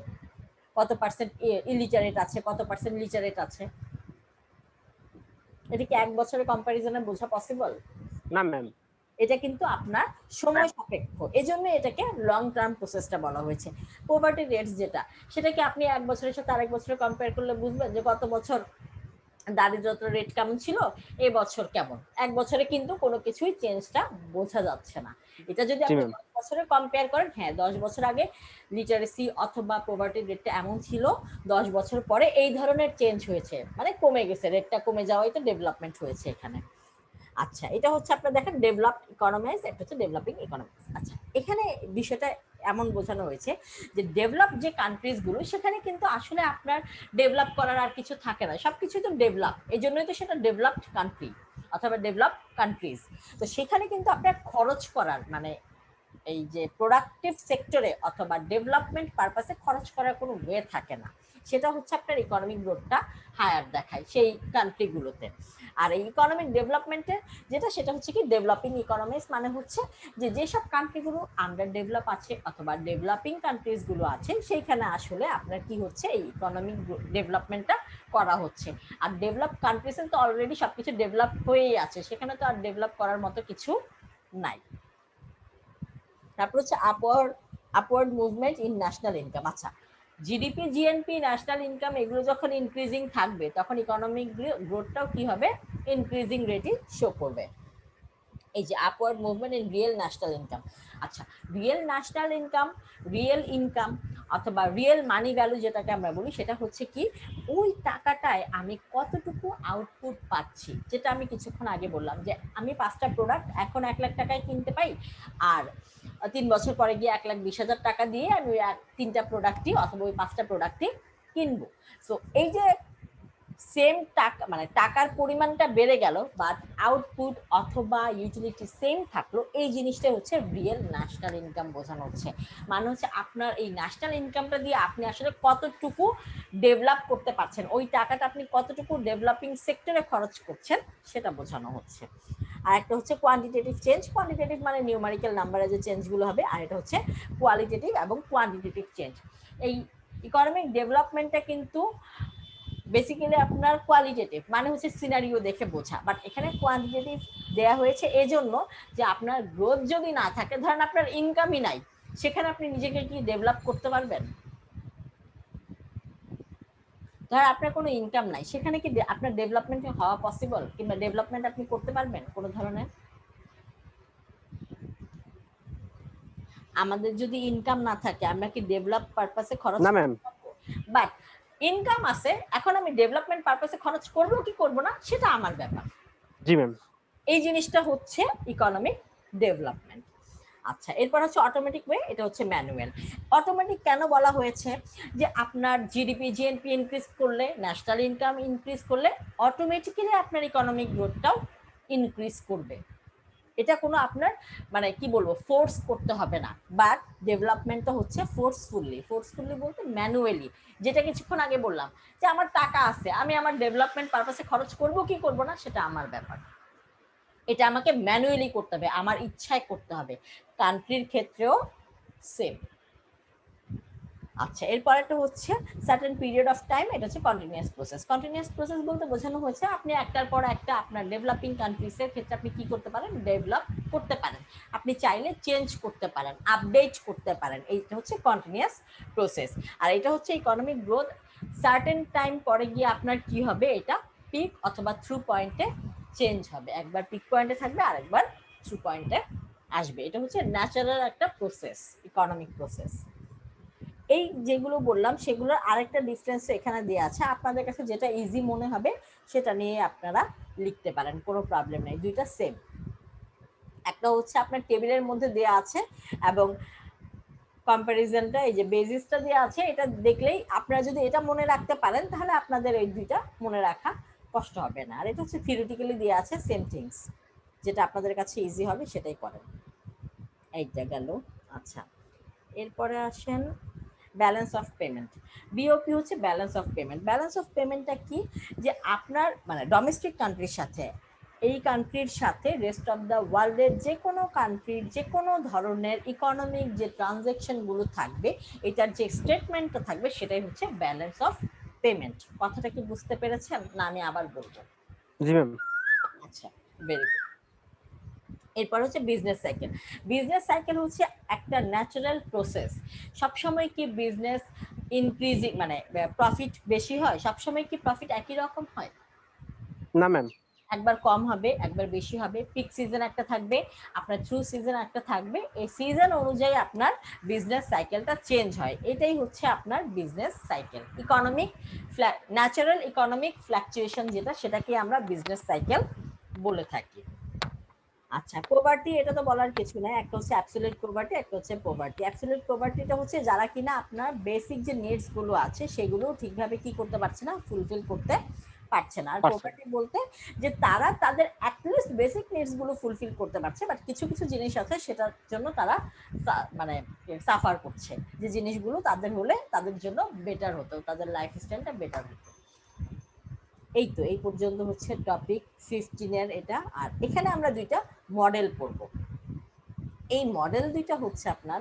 কত পার্সেন্ট ইলিটারেট আছে কত পার্সেন্ট লিটারেট আছে, এটা কি এক বছরের কম্প্যারিজনে বোঝা পসিবল? না ম্যাম। এটা কিন্তু আপনার সময় সাপেক্ষ, এজন্য এটাকে লং টার্ম প্রসেসটা বলা হয়েছে। পোভার্টি রেটস যেটা সেটাকে আপনি এক বছরের সাথে আরেক বছরে কম্পেয়ার করলে বুঝবেন যে গত বছর দারিদ্রতার রেট কেমন ছিল এই বছর কেমন, এক বছরে কিন্তু কোনো কিছুই চেঞ্জটা বোঝা যাচ্ছে না। এটা যদি আপনি 10 বছরে কম্পেয়ার করেন, হ্যাঁ 10 বছর আগে লিটারেসি অথবা পোভার্টি রেটটা এমন ছিল, 10 বছর পরে এই ধরনের চেঞ্জ হয়েছে, মানে কমে গেছে, রেটটা কমে যাওয়াই তো ডেভেলপমেন্ট হয়েছে এখানে। আচ্ছা এটা হচ্ছে আপনার দেখেন ডেভেলপড ইকোনমিজ, এটা হচ্ছে ডেভেলপিং ইকোনমিজ। আচ্ছা এখানে বিষয়টা এমন বোঝানো হয়েছে যে ডেভেলপ যে কান্ট্রিজ গুলো সেখানে কিন্তু আসলে আপনার ডেভেলপ করার আর কিছু থাকে না, সবকিছু তো ডেভেলপ, এই জন্যই তো সেটা ডেভেলপড কান্ট্রি অথবা ডেভেলপ কান্ট্রিজ। তো সেখানে কিন্তু আপনার খরচ করার মানে এই যে প্রোডাক্টিভ সেক্টরে অথবা ডেভেলপমেন্ট পারপাসে খরচ করার কোনো ওয়ে থাকে না, সেটা হচ্ছে আপনার ইকোনমিক গ্রোথটা হায়ার দেখায় সেই কান্ট্রিগুলোতে। আর এই ইকোনমিক ডেভেলপমেন্টের যেটা সেটা হচ্ছে কি ডেভেলপিং ইকোনমিজ, মানে হচ্ছে যে যেসব কান্ট্রিগুলো আন্ডার ডেভেলপ আছে অথবা ডেভেলপিং কান্ট্রিজগুলো আছে সেইখানে আসলে আপনার কি হচ্ছে এই ইকোনমিক ডেভেলপমেন্টটা করা হচ্ছে। আর ডেভেলপ কান্ট্রিজে তো অলরেডি সবকিছু ডেভেলপ হয়েই আছে, সেখানে তো আর ডেভেলপ করার মতো কিছু নাই। তারপর হচ্ছে upward movement in national income. আচ্ছা জিডিপি জিএনপি ন্যাশনাল ইনকাম এগুলো যখন ইনক্রিজিং থাকবে তখন ইকোনমিক গ্রোথটাও কি হবে, ইনক্রিজিং রেটই শো করবে। এই যে upward movement in real national income. আচ্ছা real national income, real income অথবা রিয়েল মানি ভ্যালু যেটাকে আমরা বলি সেটা হচ্ছে কি ওই টাকাটায় আমি কতটুকু আউটপুট পাচ্ছি, যেটা আমি কিছুক্ষণ আগে বললাম যে আমি 5টা প্রোডাক্ট এখন 1 লাখ টাকায় কিনতে পাই, আর 3 বছর পরে গিয়ে 1,20,000 টাকা দিয়ে আমি ওই 3টা প্রোডাক্টই অথবা ওই 5টা প্রোডাক্টই কিনবো। সো এই যে সেম টাকা মানে টাকার পরিমাণটা বেড়ে গেল বাট আউটপুট অথবা ইউটিলিটি সেম থাকলো, এই জিনিসটা হচ্ছে রিয়েল ন্যাশনাল ইনকাম বোঝানো হচ্ছে। মানে হচ্ছে আপনার এই ন্যাশনাল ইনকামটা দিয়ে আপনি আসলে কতটুকু ডেভেলপ করতে পারছেন, ওই টাকাটা আপনি কতটুকু ডেভেলপিং সেক্টরে খরচ করছেন সেটা বোঝানো হচ্ছে। আর একটা হচ্ছে কোয়ান্টিটেটিভ চেঞ্জ, কোয়ান্টিটেটিভ মানে নিউমারিক্যাল নাম্বারে যে চেঞ্জগুলো হবে, আর এটা হচ্ছে কোয়ালিটেটিভ এবং কোয়ান্টিটেটিভ চেঞ্জ। এই ইকোনমিক ডেভেলপমেন্টটা কিন্তু বেসিক্যালি আপনার কোয়ালিটেটিভ মানে হচ্ছে সিনারিও দেখে বোঝা, বাট এখানে কোয়ান্টিটেটিভ দেয়া হয়েছে এজন্য যে আপনার গ্রোথ যদি না থাকে, ধরেন আপনার ইনকামই নাই, সেখানে আপনি নিজেকে কি ডেভেলপ করতে পারবেন? ধর আপনার কোনো ইনকাম নাই, সেখানে কি আপনার ডেভেলপমেন্ট হওয়া পসিবল কিংবা ডেভেলপমেন্ট আপনি করতে পারবেন কোনো ধরনের? আমাদের যদি ইনকাম না থাকে আমরা কি ডেভেলপ পারপাসে খরচ না ম্যাম। বাট ইনকাম আছে, এখন আমি ডেভেলপমেন্ট পারপাসে খরচ করবো কি করবো না সেটা আমার ব্যাপার। জি ম্যাম। এই জিনিসটা হচ্ছে ইকোনমিক ডেভেলপমেন্ট। আচ্ছা এরপর হচ্ছে অটোমেটিক ওয়ে, এটা হচ্ছে ম্যানুয়াল। অটোমেটিক কেন বলা হয়েছে, যে আপনার জিডিপি জিএনপি ইনক্রিজ করলে, ন্যাশনাল ইনকাম ইনক্রিজ করলে অটোমেটিক্যালি আপনার ইকোনমিক গ্রোথটাও ইনক্রিজ করবে, এটা কোনো আপনার মানে কি বলবো ফোর্স করতে হবে না। বাট ডেভেলপমেন্টটা হচ্ছে ফোর্সফুলি বলতে ম্যানুয়ালি, যেটা কিছুক্ষণ আগে বললাম যে আমার টাকা আছে আমি আমার ডেভেলপমেন্ট পারপাসে খরচ করব কি করব না সেটা আমার ব্যাপার, এটা আমাকে ম্যানুয়ালি করতে হবে, আমার ইচ্ছায় করতে হবে। কান্ট্রির ক্ষেত্রেও সেম। আচ্ছা, এরপরেরটা হচ্ছে সার্টেন পিরিয়ড অফ টাইম, এটা হচ্ছে কন্টিনিউয়াস প্রসেস। কন্টিনিউয়াস প্রসেস বলতে বোঝানো হয়েছে আপনি একটার পর একটা আপনার ডেভেলপিং কান্ট্রিজের ক্ষেত্রে আপনি কি করতে পারেন, ডেভেলপ করতে পারেন, আপনি চাইলে চেঞ্জ করতে পারেন, আপডেট করতে পারেন, এইটা হচ্ছে কন্টিনিউয়াস প্রসেস। আর এটা হচ্ছে ইকোনমিক গ্রোথ সার্টেন টাইম পরে গিয়ে আপনার কি হবে, এটা পিক অথবা থ্রু পয়েন্টে চেঞ্জ হবে, একবার পিক পয়েন্টে থাকবে আরেকবার থ্রু পয়েন্টে আসবে। এটা হচ্ছে ন্যাচারাল একটা প্রসেস, ইকোনমিক প্রসেস। এই যেগুলো বললাম সেগুলোর আরেকটা ডিফারেন্স এখানে দেওয়া আছে, আপনাদের কাছে যেটা ইজি মনে হবে সেটা নিয়ে আপনারা লিখতে পারেন, কোনো প্রবলেম নেই, দুইটা সেম। একটা হচ্ছে আপনার টেবিলের মধ্যে দেওয়া আছে এবং কম্পারিজনটা এই যে বেসিসটা দেওয়া আছে, এটা দেখলেই আপনারা যদি এটা মনে রাখতে পারেন তাহলে আপনাদের এই দুইটা মনে রাখা কষ্ট হবে না। আর এটা হচ্ছে থিওরিটিক্যালি দেওয়া আছে, সেম থিংস, যেটা আপনাদের কাছে ইজি হবে সেটাই করেন। এইটা গেল। আচ্ছা, এরপরে আসেন ব্যালেন্স অফ পেমেন্ট। বিওপি হচ্ছে balance of payment. Balance of পেমেন্টটা কি, যে আপনার মানে ডোমেস্টিক কান্ট্রির সাথে, এই কান্ট্রির সাথে রেস্ট অফ দ্য ওয়ার্ল্ডের যে কোনো কান্ট্রির যে কোনো ধরনের ইকোনমিক যে ট্রানজ্যাকশনগুলো থাকবে, এটার যে স্টেটমেন্টটা থাকবে সেটাই হচ্ছে ব্যালেন্স অফ পেমেন্ট। কথাটা কি বুঝতে পেরেছেন না আমি আবার বলবো? জি ম্যাম। আচ্ছা, ভেরি গুড। এরপর হচ্ছে বিজনেস সাইকেল। বিজনেস সাইকেল হচ্ছে একটা ন্যাচারাল প্রসেস। সবসময় কি বিজনেস ইনক্রিজিং মানে প্রফিট বেশি হয়? সবসময় কি প্রফিট একই রকম হয়? না ম্যাম। একবার কম হবে, একবার বেশি হবে। পিক সিজন একটা থাকবে, আপনার থ্রু সিজন একটা থাকবে, এই সিজন অনুযায়ী আপনার বিজনেস সাইকেলটা চেঞ্জ হয়। এটাই হচ্ছে আপনার business cycle. Economic natural economic fluctuation যেটা, সেটাকে আমরা বিজনেস সাইকেল বলে থাকি। আচ্ছা, পোভার্টি এটা তো বলার কিছু নাই, একটা হচ্ছে অ্যাবসলিউট পোভার্টি, একটা হচ্ছে পোভার্টি। অ্যাবসলিউট পোভার্টিটা হচ্ছে যারা কিনা আপনার বেসিক যে নিডস গুলো আছে সেগুলো ঠিকভাবে কি করতে পারছে না, ফুলফিল করতে পারছে না। আর পোভার্টি বলতে যে তারা তাদের অ্যাটলিস্ট বেসিক নিডস গুলো ফুলফিল করতে পারছে, বাট কিছু কিছু জিনিস আছে সেটার জন্য তারা মানে সাফার করছে, যে জিনিসগুলো তাদের হলে তাদের জন্য বেটার হতো, তাদের লাইফস্টাইলটা বেটার হতো। এই তো এই পর্যন্ত হচ্ছে টপিক 15 এটা। আর এখানে আমরা দুইটা মডেল পড়ব। এই মডেল দুইটা হচ্ছে আপনার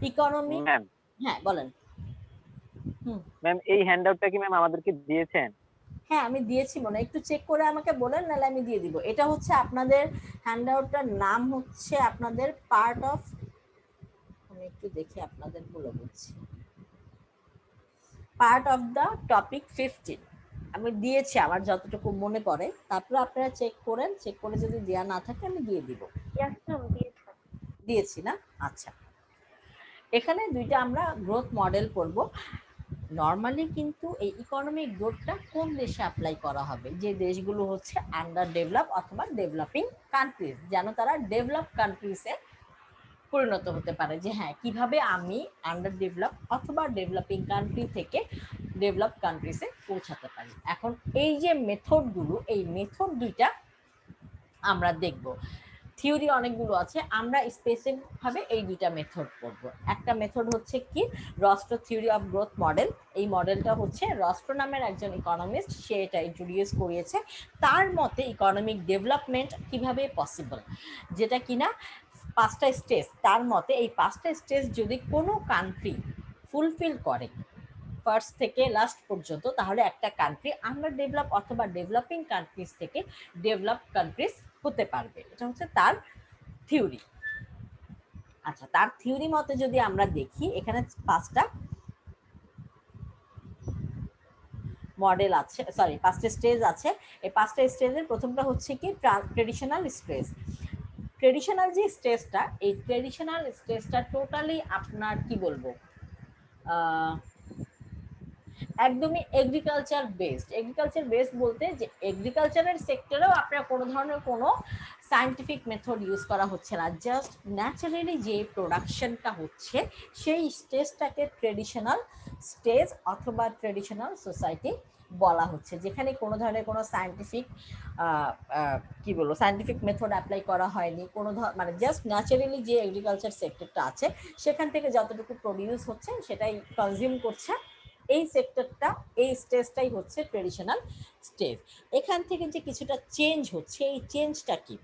ইকোনমিক। ম্যাম, হ্যাঁ বলেন। ম্যাম এই হ্যান্ডআউটটা কি ম্যাম আমাদেরকে দিয়েছেন? হ্যাঁ আমি দিয়েছি, মনে একটু চেক করে আমাকে বলেন, নাহলে আমি দিয়ে দিব। এটা হচ্ছে আপনাদের হ্যান্ডআউটটার নাম হচ্ছে আপনাদের পার্ট অফ, আমি একটু দেখি আপনাদের বলে বলছি, পার্ট অফ দ্য টপিক 15 আমি দিয়েছি আমার যতটুকু মনে পড়ে। তারপরে আপনারা চেক করেন, চেক করে যদি দেওয়া না থাকে আমি দিয়ে দিব। দিয়েছি না? আচ্ছা, এখানে দুইটা আমরা গ্রোথ মডেল করব। নর্মালি কিন্তু এই ইকোনমিক গ্রোথটা কোন দেশে অ্যাপ্লাই করা হবে, যে দেশগুলো হচ্ছে আন্ডার ডেভেলপ অথবা ডেভেলপিং কান্ট্রিজ, যেন তারা ডেভেলপ কান্ট্রিজে পরিণত হতে পারে, যে হ্যাঁ কিভাবে আমি আন্ডার ডেভেলপ অথবা ডেভেলপিং কান্ট্রি থেকে ডেভেলপ কান্ট্রিজে পৌঁছাতে পারি। এখন এই যে মেথডগুলো, এই মেথড দুইটা আমরা দেখব। থিওরি অনেকগুলো আছে, আমরা স্পেসিফিক ভাবে এই দুইটা মেথড পড়ব। একটা মেথড হচ্ছে কি, রস্ট্র থিওরি অফ গ্রোথ মডেল। এই মডেলটা হচ্ছে রস্ট্র নামের একজন ইকোনমিস্ট, সে এটা ইন্ট্রোডিউস করিয়েছে। তার মতে ইকোনমিক ডেভেলপমেন্ট কিভাবে পসিবল, যেটা কিনা 5টা স্টেজ। তার মতে এই 5টা স্টেজ যদি কোনো কান্ট্রি ফুলফিল করে ফার্স্ট থেকে লাস্ট পর্যন্ত, তাহলে একটা কান্ট্রি আন্ডার ডেভেলপ অথবা ডেভেলপিং কান্ট্রিজ থেকে ডেভেলপ কান্ট্রিজ হতে পারবে। এটা হচ্ছে তার থিওরি। আচ্ছা, তার থিওরি মতে যদি আমরা দেখি, এখানে 5টা মডেল আছে, সরি 5টা স্টেজ আছে। এই 5টা স্টেজের প্রথমটা হচ্ছে কি ট্রেডিশনাল স্টেজ। ট্রেডিশনাল যে স্টেজটা, এই ট্রেডিশনাল স্টেজটা টোটালি আপনার কি বলবো, একদমই এগ্রিকালচার বেসড। এগ্রিকালচার বেসড বলতে যে এগ্রিকালচারের সেক্টরেও আপনার কোনো ধরনের কোনো সায়েন্টিফিক মেথড ইউজ করা হচ্ছে না, জাস্ট ন্যাচারালি যে প্রোডাকশনটা হচ্ছে সেই স্টেজটাকে ট্রেডিশনাল স্টেজ অথবা ট্রেডিশনাল সোসাইটি বলা হচ্ছে, যেখানে কোনো ধরনের কোনো সায়েন্টিফিক কি বলবো সায়েন্টিফিক মেথড অ্যাপ্লাই করা হয়নি, কোনো মানে জাস্ট ন্যাচারালি যে এগ্রিকালচার সেক্টরটা আছে সেখান থেকে যতটুকু প্রডিউস হচ্ছে সেটাই কনজিউম করছে এই সেক্টরটা, এই স্টেজটাই হচ্ছে ট্রেডিশনাল স্টেজ। এখান থেকে যে কিছুটা চেঞ্জ হচ্ছে, এই চেঞ্জটা কি?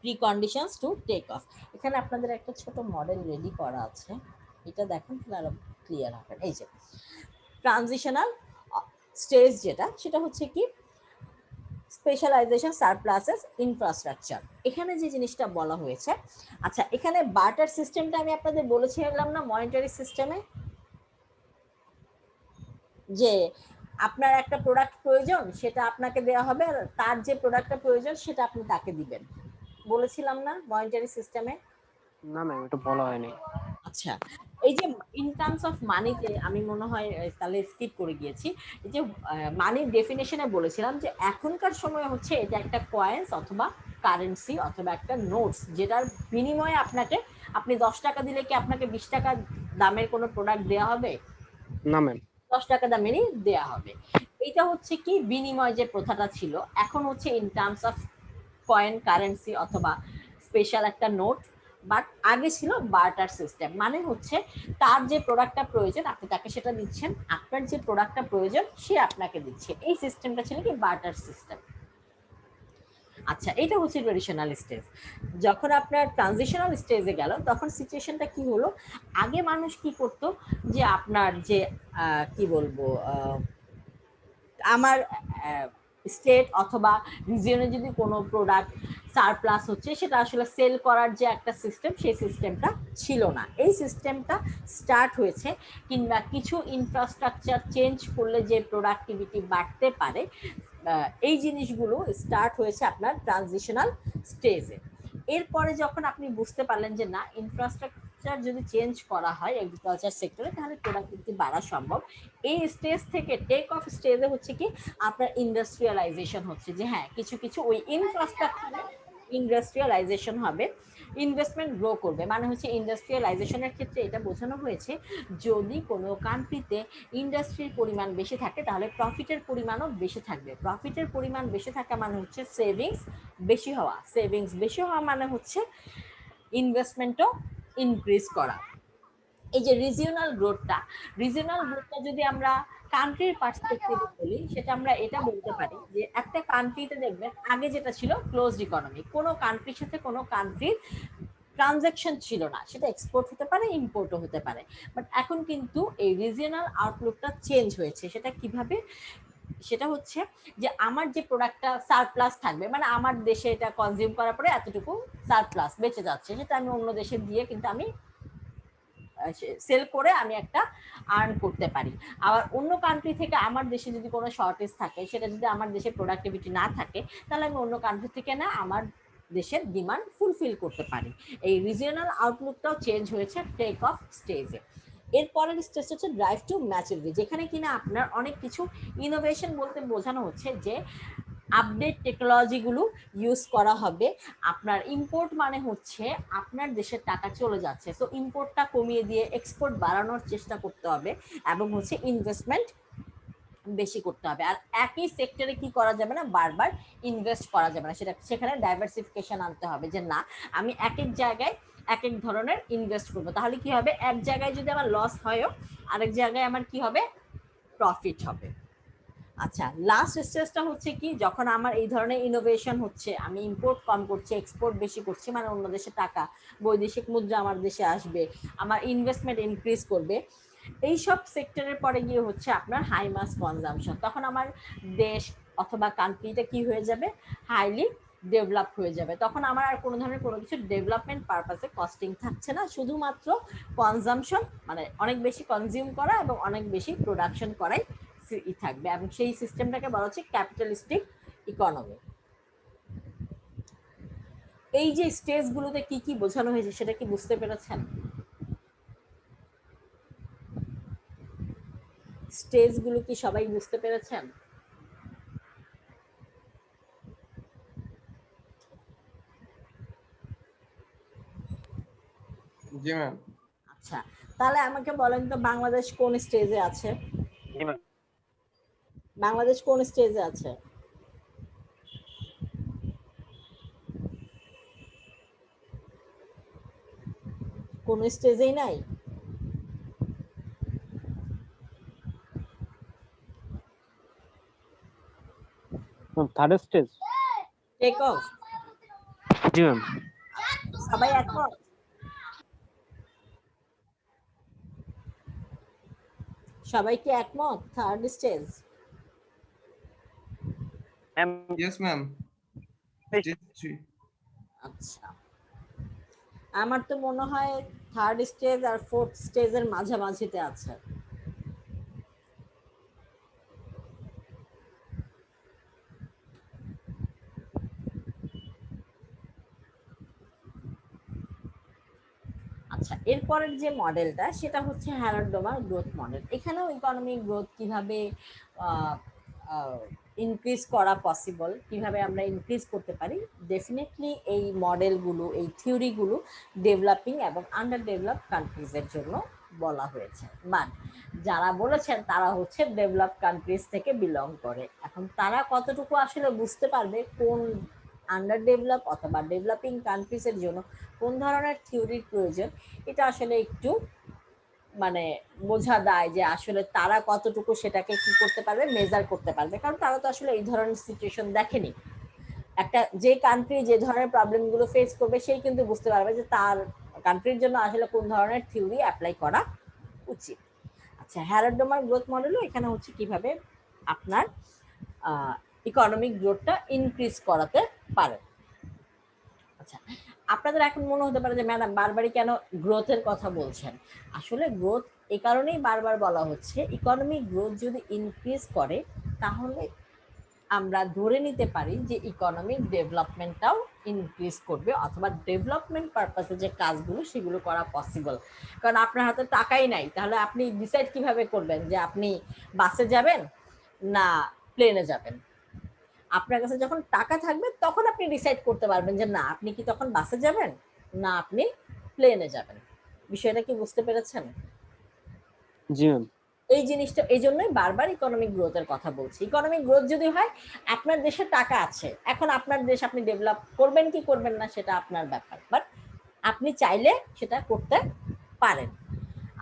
প্রিকন্ডিশনস টু টেক অফ। এখানে আপনাদের একটা ছোট মডেল রেডি করা আছে, এটা দেখেন তাহলে আরো ক্লিয়ার হবে। এই যে ট্রানজিশনাল স্টেজ যেটা, সেটা হচ্ছে কি স্পেশালাইজেশন সারপ্লাসেস ইনফ্রাস্ট্রাকচার। এখানে যে জিনিসটা বলা হয়েছে, আচ্ছা এখানে বার্টার সিস্টেমটা আমি আপনাদের বলেছিলাম না মনিটারি সিস্টেমে, যে আপনার একটা প্রোডাক্ট প্রয়োজন সেটা আপনাকে দেওয়া হবে, আর তার যে প্রোডাক্টটা প্রয়োজন সেটা আপনি তাকে দিবেন, বলেছিলাম না মনিটারি সিস্টেমে? না ম্যাম, এটা বলা হয়নি। আচ্ছা, এই যে ইন টার্মস অফ মানিতে আমি মনে হয় তাহলে স্কিপ করে গিয়েছি। এই যে মানির ডেফিনেশনে বলেছিলাম যে এখনকার সময় হচ্ছে এটা একটা কয়েন্স অথবা কারেন্সি অথবা একটা নোটস, যেটার বিনিময়ে আপনাকে, আপনি 10 টাকা দিলে কি আপনাকে 20 টাকা দামের কোনো প্রোডাক্ট দেওয়া হবে? না ম্যাম। 10 টাকা দামেরই দেয়া হবে। এটা হচ্ছে কি বিনিময় যে প্রথাটা ছিল, এখন হচ্ছে in terms of coin, currency অথবা স্পেশাল একটা নোট। বাট আগে ছিল বার্টার সিস্টেম, মানে হচ্ছে তার যে প্রোডাক্টটা প্রয়োজন আপনি তাকে সেটা দিচ্ছেন, আপনার যে প্রোডাক্টটা প্রয়োজন সে আপনাকে দিচ্ছে। এই সিস্টেমটা ছিল কি বার্টার সিস্টেম। আচ্ছা, এটা হচ্ছে ট্রেডিশনাল স্টেজ। যখন আপনার ট্রানজিশনাল স্টেজে গেল তখন সিচুয়েশনটা কি হলো, আগে মানুষ কি করতো যে আপনার যে কি বলবো আমার স্টেট অথবা রিজিয়নে যদি কোনো প্রোডাক্ট সারপ্লাস হচ্ছে সেটা আসলে সেল করার যে একটা সিস্টেম, সেই সিস্টেমটা ছিল না। এই সিস্টেমটা স্টার্ট হয়েছে, কিংবা কিছু ইনফ্রাস্ট্রাকচার চেঞ্জ করলে যে প্রোডাক্টিভিটি বাড়তে পারে, এই জিনিসগুলো স্টার্ট হয়েছে আপনার ট্রানজিশনাল স্টেজে। এরপরে যখন আপনি বুঝতে পারলেন যে না, ইনফ্রাস্ট্রাকচার যদি চেঞ্জ করা হয় এগ্রিকালচার সেক্টরে তাহলে প্রোডাক্টিভিটি বাড়া সম্ভব, এই স্টেজ থেকে টেক অফ স্টেজে হচ্ছে কি আপনার ইন্ডাস্ট্রিয়ালাইজেশন হচ্ছে, যে হ্যাঁ কিছু কিছু ওই ইনফ্রাস্ট্রাকচারে ইন্ডাস্ট্রিয়ালাইজেশন হবে, ইনভেস্টমেন্ট গ্রো করবে। মানে হচ্ছে ইন্ডাস্ট্রিয়ালাইজেশনের ক্ষেত্রে এটা বোঝানো হয়েছে, যদি কোনো কান্ট্রিতে ইন্ডাস্ট্রির পরিমাণ বেশি থাকে তাহলে প্রফিটের পরিমাণও বেশি থাকবে। প্রফিটের পরিমাণ বেশি থাকা মানে হচ্ছে সেভিংস বেশি হওয়া, সেভিংস বেশি হওয়া মানে হচ্ছে ইনভেস্টমেন্টও ইনক্রিজ করা। এই যে রিজিওনাল গ্রোথটা যদি আমরা কান্ট্রির পার্সপেক্টিভে বলি, সেটা আমরা এটা বলতে পারি যে একটা কান্ট্রিতে দেখবেন আগে যেটা ছিল ক্লোজড ইকোনমি, কোনো কান্ট্রির সাথে কোনো কান্ট্রির ট্রানজাকশন ছিল না, সেটা এক্সপোর্ট হতে পারে, ইম্পোর্টও হতে পারে। বাট এখন কিন্তু এই রিজিওনাল আউটলুকটা চেঞ্জ হয়েছে। সেটা কিভাবে? সেটা হচ্ছে যে আমার যে প্রোডাক্টটা সারপ্লাস থাকবে, মানে আমার দেশে এটা কনজিউম করার পরে এতটুকু সারপ্লাস বেঁচে যাচ্ছে, সেটা আমি অন্য দেশে দিয়ে কিন্তু আমি সেল করে আমি একটা আর্ন করতে পারি। আবার অন্য কান্ট্রি থেকে আমার দেশে যদি কোনো শর্টেজ থাকে, সেটা যদি আমার দেশে প্রোডাক্টিভিটি না থাকে, তাহলে আমি অন্য কান্ট্রি থেকে না আমার দেশের ডিমান্ড ফুলফিল করতে পারি। এই রিজিওনাল আউটলুকটাও চেঞ্জ হয়েছে টেক অফ স্টেজে। এরপরের স্টেজ হচ্ছে ড্রাইভ টু ম্যাচুরিটি, যেখানে কিনা আপনার অনেক কিছু ইনোভেশন বলতে বোঝানো হচ্ছে যে আপডেট টেকনোলজিগুলো ইউজ করা হবে। আপনার ইম্পোর্ট মানে হচ্ছে আপনার দেশের টাকা চলে যাচ্ছে, তো ইম্পোর্টটা কমিয়ে দিয়ে এক্সপোর্ট বাড়ানোর চেষ্টা করতে হবে, এবং হচ্ছে ইনভেস্টমেন্ট বেশি করতে হবে। আর একই সেক্টরে কি করা যাবে না, বারবার ইনভেস্ট করা যাবে না, সেখানে ডাইভার্সিফিকেশন আনতে হবে, যে না আমি এক এক জায়গায় এক এক ধরনের ইনভেস্ট করবো, তাহলে কি হবে এক জায়গায় যদি আমার লস হয়ও আরেক জায়গায় আমার কি হবে, প্রফিট হবে। আচ্ছা, লাস্ট স্টেজটা হচ্ছে কি, যখন আমার এই ধরনের ইনোভেশন হচ্ছে, আমি ইম্পোর্ট কম করছি এক্সপোর্ট বেশি করছি, মানে অন্য দেশে টাকা, বৈদেশিক মুদ্রা আমার দেশে আসবে, আমার ইনভেস্টমেন্ট ইনক্রিজ করবে, এই সব সেক্টরের পরে গিয়ে হচ্ছে আপনার হাই মাস কনজাম্পশন। তখন আমার দেশ অথবা কান্ট্রিটা কি হয়ে যাবে, হাইলি ডেভেলপ হয়ে যাবে। তখন আমার আর কোনো ধরনের কোনো কিছু ডেভেলপমেন্ট পারপাসে কস্টিং থাকছে না, শুধুমাত্র কনজাম্পশন, মানে অনেক বেশি কনজিউম করা এবং অনেক বেশি প্রোডাকশন করাই থাকবে, এবং সেই সিস্টেমটাকে বলা হচ্ছে ক্যাপিটালিস্টিক ইকোনমি। এই যে স্টেজগুলোতে কি কি বোঝানো হয়েছে সেটা কি বুঝতে পেরেছেন? স্টেজগুলো কি সবাই বুঝতে পেরেছেন? জি ম্যাম। আচ্ছা, তাহলে আমাকে বলেন তো বাংলাদেশ কোন স্টেজে আছে? জি ম্যাম। বাংলাদেশ কোন স্টেজে আছে? কোন স্টেজেই নাই? Third stage. Take off. জি ম্যাম। সবাই একমত? সবাই কি একমত third stage? Yes ma'am. Stage 3। আচ্ছা, আমার তো মনে হয় থার্ড স্টেজ আর ফোর্থ স্টেজের মাঝামাঝিতে আছে। আচ্ছা, এরপরের যে মডেলটা সেটা হচ্ছে হ্যারোডোমার গ্রোথ মডেল। এখানেও ইকোনমিক গ্রোথ কিভাবে ইনক্রিজ করা পসিবল, কিভাবে আমরা ইনক্রিজ করতে পারি, ডেফিনেটলি এই মডেলগুলো, এই থিওরিগুলো ডেভেলপিং এবং আন্ডার ডেভেলপ কান্ট্রিজের জন্য বলা হয়েছে। বাট যারা বলেছেন তারা হচ্ছে ডেভেলপ কান্ট্রিজ থেকে বিলং করে। এখন তারা কতটুকু আসলে বুঝতে পারবে কোন আন্ডার ডেভেলপ অথবা ডেভেলপিং কান্ট্রিজের জন্য কোন ধরনের থিওরির প্রয়োজন, এটা আসলে একটু মানে বোঝা দায় যে আসলে তারা কতটুকু সেটাকে কি করতে পারবে, মেজার করতে পারবে, কারণ তারা তো আসলে এই ধরনের সিচুয়েশন দেখেনি। একটা যে কান্ট্রি যে ধরনের প্রবলেমগুলো ফেস করবে সেই কিন্তু বুঝতে পারবে যে তার কান্ট্রির জন্য আসলে কোন ধরনের থিওরি অ্যাপ্লাই করা উচিত। আচ্ছা, হ্যারোডোমার গ্রোথ মডেলও এখানে হচ্ছে কিভাবে আপনার ইকোনমিক গ্রোথটা ইনক্রিজ করাতে পারে। আচ্ছা, আপনাদের এখন মনে হতে পারে যে ম্যাডাম বারবারই কেন গ্রোথের কথা বলছেন। আসলে গ্রোথ এই কারণেই বারবার বলা হচ্ছে, ইকোনমিক গ্রোথ যদি ইনক্রিজ করে তাহলে আমরা ধরে নিতে পারি যে ইকোনমিক ডেভেলপমেন্টটাও ইনক্রিজ করবে, অথবা ডেভেলপমেন্ট পারপাসে যে কাজগুলো সেগুলো করা পসিবল। কারণ আপনার হাতে টাকাই নাই, তাহলে আপনি ডিসাইড কিভাবে করবেন যে আপনি বাসে যাবেন না প্লেনে যাবেন? আপনার কাছে যখন টাকা থাকবে তখন আপনি ডিসাইড করতে পারবেন যে না আপনি কি তখন বাসে যাবেন না আপনি প্লেনে যাবেন। বিষয়টা কি বুঝতে পেরেছেন? জি ম্যাম। এই জিনিসটা এই জন্যই বারবার ইকোনমিক গ্রোথের কথা বলছি। ইকোনমিক গ্রোথ যদি হয়, আপনার দেশে টাকা আছে, এখন আপনার দেশ আপনি ডেভেলপ করবেন কি করবেন না সেটা আপনার ব্যাপার, বাট আপনি চাইলে সেটা করতে পারেন।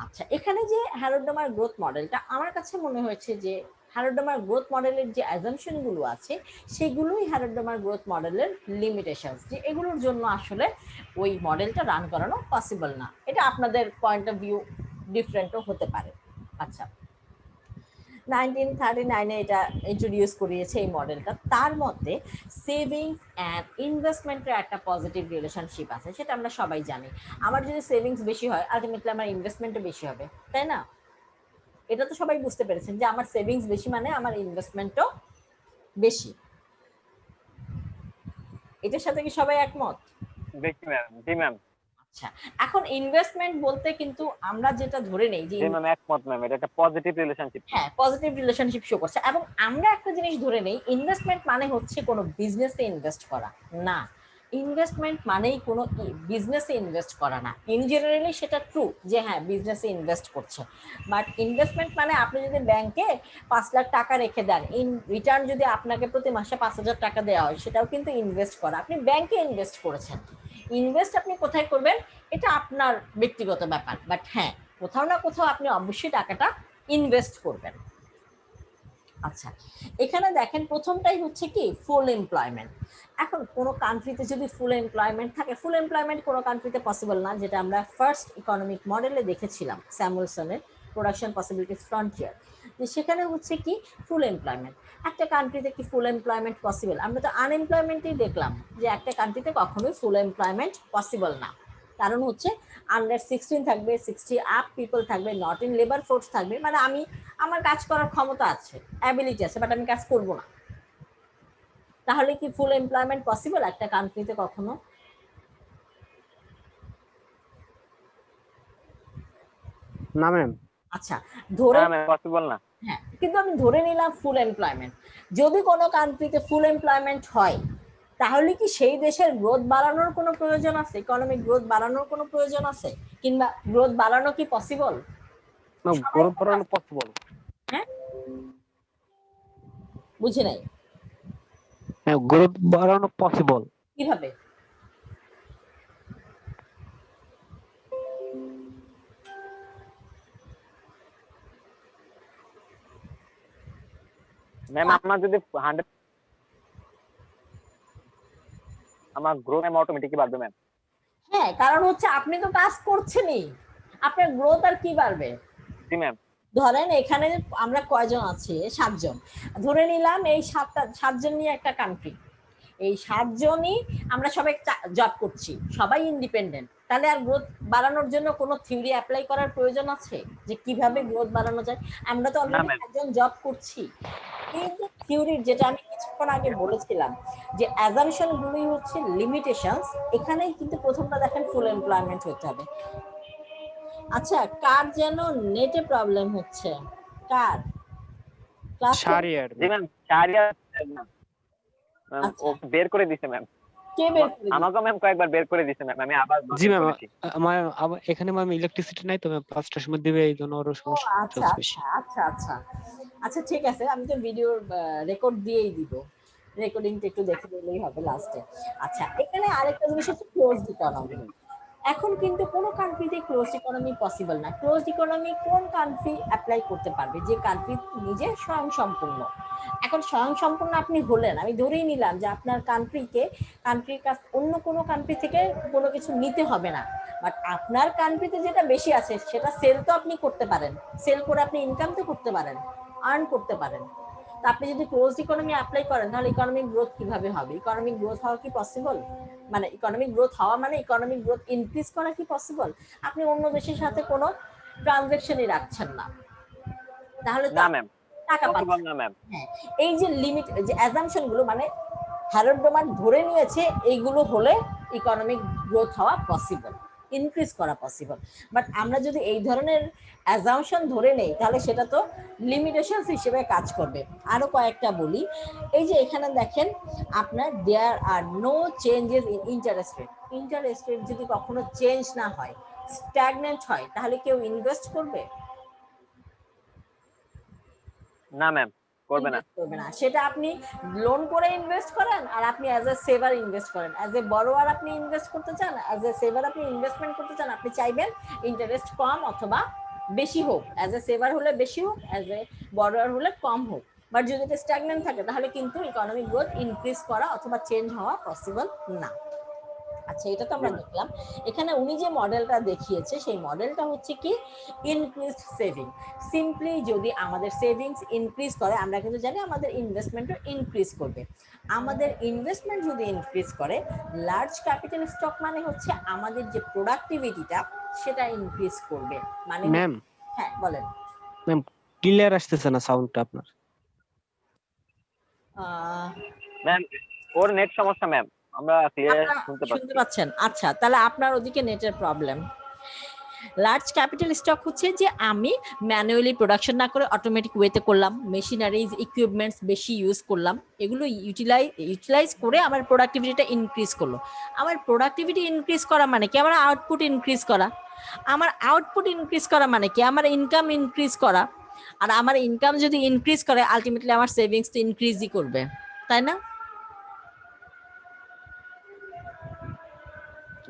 আচ্ছা, এখানে যে হ্যারোডোমার গ্রোথ মডেলটা আমার কাছে মনে হয়েছে যে হ্যারোডোমার গ্রোথ মডেলের যে অ্যাজাম্পশনগুলো আছে সেগুলোই হ্যারোডোমার গ্রোথ মডেলের লিমিটেশনস, যে এগুলোর জন্য আসলে ওই মডেলটা রান করানো পসিবল না। এটা আপনাদের পয়েন্ট অফ ভিউ ডিফারেন্টও হতে পারে। আচ্ছা, 1939-এ এটা ইন্ট্রোডিউস করিয়েছে এই মডেলটা। তার মধ্যে সেভিংস অ্যান্ড ইনভেস্টমেন্টের একটা পজিটিভ রিলেশনশিপ আছে, সেটা আমরা সবাই জানি। আমার যদি সেভিংস বেশি হয় আলটিমেটলি আমার ইনভেস্টমেন্টও বেশি হবে, তাই না? এটা তো সবাই বুঝতে পেরেছেন যে আমার সেভিংস বেশি মানে আমার ইনভেস্টমেন্টও বেশি। এটার সাথে কি সবাই একমত? বেশি ম্যাম। জি ম্যাম। আচ্ছা, এখন ইনভেস্টমেন্ট বলতে কিন্তু আমরা যেটা ধরে নেই যে জি ম্যাম, একমত ম্যাম, এটা একটা পজিটিভ রিলেশনশিপ। হ্যাঁ, পজিটিভ রিলেশনশিপ শো করছে, এবং আমরা একটা জিনিস ধরে নেই ইনভেস্টমেন্ট মানে হচ্ছে কোনো বিজনেসে ইনভেস্ট করা না। ইনভেস্টমেন্ট মানেই কোনো বিজনেসে ইনভেস্ট করা না। ইন জেনারেলি সেটা ট্রু যে হ্যাঁ বিজনেসে ইনভেস্ট করছে, বাট ইনভেস্টমেন্ট মানে আপনি যদি ব্যাংকে 5 লাখ টাকা রেখে দেন, ইন রিটার্ন যদি আপনাকে প্রতি মাসে 5,000 টাকা দেওয়া হয়, সেটাও কিন্তু ইনভেস্ট করা। আপনি ব্যাংকে ইনভেস্ট করেছেন। ইনভেস্ট আপনি কোথায় করবেন এটা আপনার ব্যক্তিগত ব্যাপার, বাট হ্যাঁ কোথাও না কোথাও আপনি অবশ্যই টাকাটা ইনভেস্ট করবেন। আচ্ছা, এখানে দেখেন প্রথমটাই হচ্ছে কি ফুল এমপ্লয়মেন্ট। এখন কোনো কান্ট্রিতে যদি ফুল এমপ্লয়মেন্ট থাকে, ফুল এমপ্লয়মেন্ট কোনো কান্ট্রিতে পসিবল না, যেটা আমরা ফার্স্ট ইকোনমিক মডেলে দেখেছিলাম স্যামুয়েলসনের প্রোডাকশন পসিবিলিটিস ফ্রন্টিয়ার, যে সেখানে হচ্ছে কি ফুল এমপ্লয়মেন্ট। একটা কান্ট্রিতে কি ফুল এমপ্লয়মেন্ট পসিবল? আমরা তো আনএমপ্লয়মেন্টই দেখলাম যে একটা কান্ট্রিতে কখনোই ফুল এমপ্লয়মেন্ট পসিবল না। কারণ হচ্ছে আন্ডার 16 থাকবে, 60 আপ পিপল থাকবে, নট ইন লেবার ফোর্স থাকবে, মানে আমি আমার কাজ করার ক্ষমতা আছে, অ্যাবিলিটি আছে, বাট আমি কাজ করব না। তাহলে কি ফুল এমপ্লয়মেন্ট পসিবল একটা কান্ট্রিতে কখনো? না ম্যাম। আচ্ছা, ধরে না ম্যাম, পসিবল না। হ্যাঁ, কিন্তু আমি ধরে নিলাম ফুল এমপ্লয়মেন্ট। যদি কোনো কান্ট্রিতে ফুল এমপ্লয়মেন্ট হয় তাহলে কি সেই দেশের গ্রোথ বাড়ানোর কোনো প্রয়োজন আছে? ইকোনমিক গ্রোথ বাড়ানোর কোনো প্রয়োজন আছে? কিংবা গ্রোথ বাড়ানো কি পসিবল? না, গ্রোথ বাড়ানো পসিবল। হ্যাঁ, বুঝি নাই হ্যাঁ, গ্রোথ বাড়ানো পসিবল। কিভাবে? ম্যাম, আমরা যদি 100 আমার গ্রোথ ম্যাম অটোমেটিকই বাড়বে ম্যাম। হ্যাঁ, কারণ হচ্ছে আপনি তো কাজ করছেনই, আপনার গ্রোথ আর কি বাড়বে? জি ম্যাম। ধরেন এখানে আমরা কয়জন আছি? 7 জন। ধরে নিলাম এই 7 জন নিয়ে একটা কান্ট্রি, এই 7 জনই আমরা সবাই জব করছি, সবাই ইন্ডিপেন্ডেন্ট। তাহলে আর গ্রোথ বাড়ানোর জন্য কোনো থিওরি অ্যাপ্লাই করার প্রয়োজন আছে যে কিভাবে গ্রোথ বাড়ানো যায়? আমরা তো অলরেডি ma'am। একজন জব করছি। এই যে থিওরির, যেটা আমি কিছুক্ষণ আগে বলেছিলাম যে অ্যাজাম্পশন গুলোই হচ্ছে লিমিটেশনস, এখানেই কিন্তু প্রথমটা দেখেন ফুল এমপ্লয়মেন্ট হতে হবে। আচ্ছা, কার যেন নেটে প্রবলেম হচ্ছে? কার? ক্লাস শারিয়ার জি ম্যাম, শাহরিয়ার ম্যাম, আচ্ছা, ও বের করে দিছে ম্যাম। কে বের করে দিল? আমাকে ম্যাম কয়েকবার বের করে দিছে ম্যাম, আমি আবার জি login ম্যাম, করেছি। আমার এখানে ম্যাম ইলেকট্রিসিটি নাই তো ম্যাম, 5টার সময় দিবে, এই জন্য ওরও ও সমস্যা আচ্ছা চলছে আচ্ছা বেশি। আচ্ছা আচ্ছা আচ্ছা, ঠিক আছে, আমি তো ভিডিওর রেকর্ড দিয়েই দিব, রেকর্ডিংটা একটু দেখে দিলেই হবে লাস্টে। আচ্ছা, এখানে আরেকটা জিনিস হচ্ছে ক্লোজড ইকোনমি। এখন কিন্তু কোনো কান্ট্রিতে ক্লোজড ইকোনমি পসিবল না। ক্লোজড ইকোনমি কোন কান্ট্রি অ্যাপ্লাই করতে পারবে? যে কান্ট্রি নিজে স্বয়ংসম্পূর্ণ। এখন স্বয়ংসম্পূর্ণ আপনি হলেন, আমি ধরেই নিলাম যে আপনার কান্ট্রির কাছ অন্য কোনো কান্ট্রি থেকে কোনো কিছু নিতে হবে না, বাট আপনার কান্ট্রিতে যেটা বেশি আছে সেটা সেল তো আপনি করতে পারেন, সেল করে আপনি ইনকাম তো করতে পারেন, আর্ন করতে পারেন। তা আপনি যদি ক্লোজড ইকোনমি অ্যাপ্লাই করেন তাহলে ইকোনমিক গ্রোথ কিভাবে হবে? ইকোনমিক গ্রোথ হওয়া কি পসিবল? মানে ইকোনমিক গ্রোথ হওয়া মানে ইকোনমিক গ্রোথ ইনক্রিজ করা কি পসিবল? আপনি অন্য দেশের সাথে কোনো ট্রানজাকশনই রাখছেন না, তাহলে তো না ম্যাম, টাকা পসিবল পাচ্ছেন। না ম্যাম। হ্যাঁ, এই যে লিমিট, যে অ্যাজাম্পশন গুলো, মানে হ্যারল্ড ডোমান ধরে নিয়েছে এইগুলো হলে ইকোনমিক গ্রোথ হওয়া পসিবল, ইনক্রিজ করা পসিবল। বাট আমরা যদি এই ধরনের অ্যাজাম্পশন ধরে নেই তাহলে সেটা তো লিমিটেশন হিসেবে কাজ করবে। আরো কয়েকটা বলি, এই যে এখানে দেখেন আপনার there are no changes in interest rate. Interest rate যদি কখনো চেঞ্জ না হয়, স্ট্যাগনেন্ট হয়, তাহলে কেউ ইনভেস্ট করবে? না ম্যাম, করবে না। ইনভেস্ট করবে না। সেটা আপনি লোন করে ইনভেস্ট করেন আর আপনি অ্যাজ এ সেভার ইনভেস্ট করেন, অ্যাজ এ বড়োয়ার আপনি ইনভেস্ট করতে চান, অ্যাজ এ সেভার আপনি ইনভেস্টমেন্ট করতে চান, আপনি চাইবেন ইন্টারেস্ট কম অথবা বেশি হোক, অ্যাজ এ সেভার হলে বেশি হোক, অ্যাজ এ বড়োয়ার হলে কম হোক। বাট যদি এটা স্ট্যাগনেন্ট থাকে তাহলে কিন্তু ইকোনমিক গ্রোথ ইনক্রিজ করা অথবা চেঞ্জ হওয়া পসিবল না। আচ্ছা, এটা তো আমরা দেখলাম। এখানে উনি যে মডেলটা দেখিয়েছে সেই মডেলটা হচ্ছে কি ইনক্রিজ সেভিং। সিম্পলি যদি আমাদের সেভিংস ইনক্রিজ করে, আমরা কিন্তু জানি আমাদের ইনভেস্টমেন্টও ইনক্রিজ করবে। আমাদের ইনভেস্টমেন্ট যদি ইনক্রিজ করে, লার্জ ক্যাপিটাল স্টক মানে হচ্ছে আমাদের যে প্রোডাক্টিভিটিটা সেটা ইনক্রিজ করবে। মানে ম্যাম, হ্যাঁ বলেন। ম্যাম ক্লিয়ার আসতেছে না সাউন্ডটা আপনার। ম্যাম, ওর নেট সমস্যা ম্যাম, আমরা ক্লিয়ার আপনারা শুনতে শুনতে পাচ্ছি। পাচ্ছেন? আচ্ছা, তাহলে আপনার ওদিকে নেটের প্রবলেম। লার্জ ক্যাপিটাল স্টক হচ্ছে যে আমি ম্যানুয়ালি প্রোডাকশন না করে অটোমেটিক ওয়েতে করলাম, মেশিনারিজ ইকুইপমেন্টস বেশি ইউজ করলাম, এগুলো ইউটিলাইজ করে আমার প্রোডাক্টিভিটিটা ইনক্রিজ করলো। আমার প্রোডাক্টিভিটি ইনক্রিজ করা মানে কি? আমার আউটপুট ইনক্রিজ করা। আমার আউটপুট ইনক্রিজ করা মানে কি? আমার ইনকাম ইনক্রিজ করা। আর আমার ইনকাম যদি ইনক্রিজ করে, আলটিমেটলি আমার সেভিংস তো ইনক্রিজই করবে, তাই না?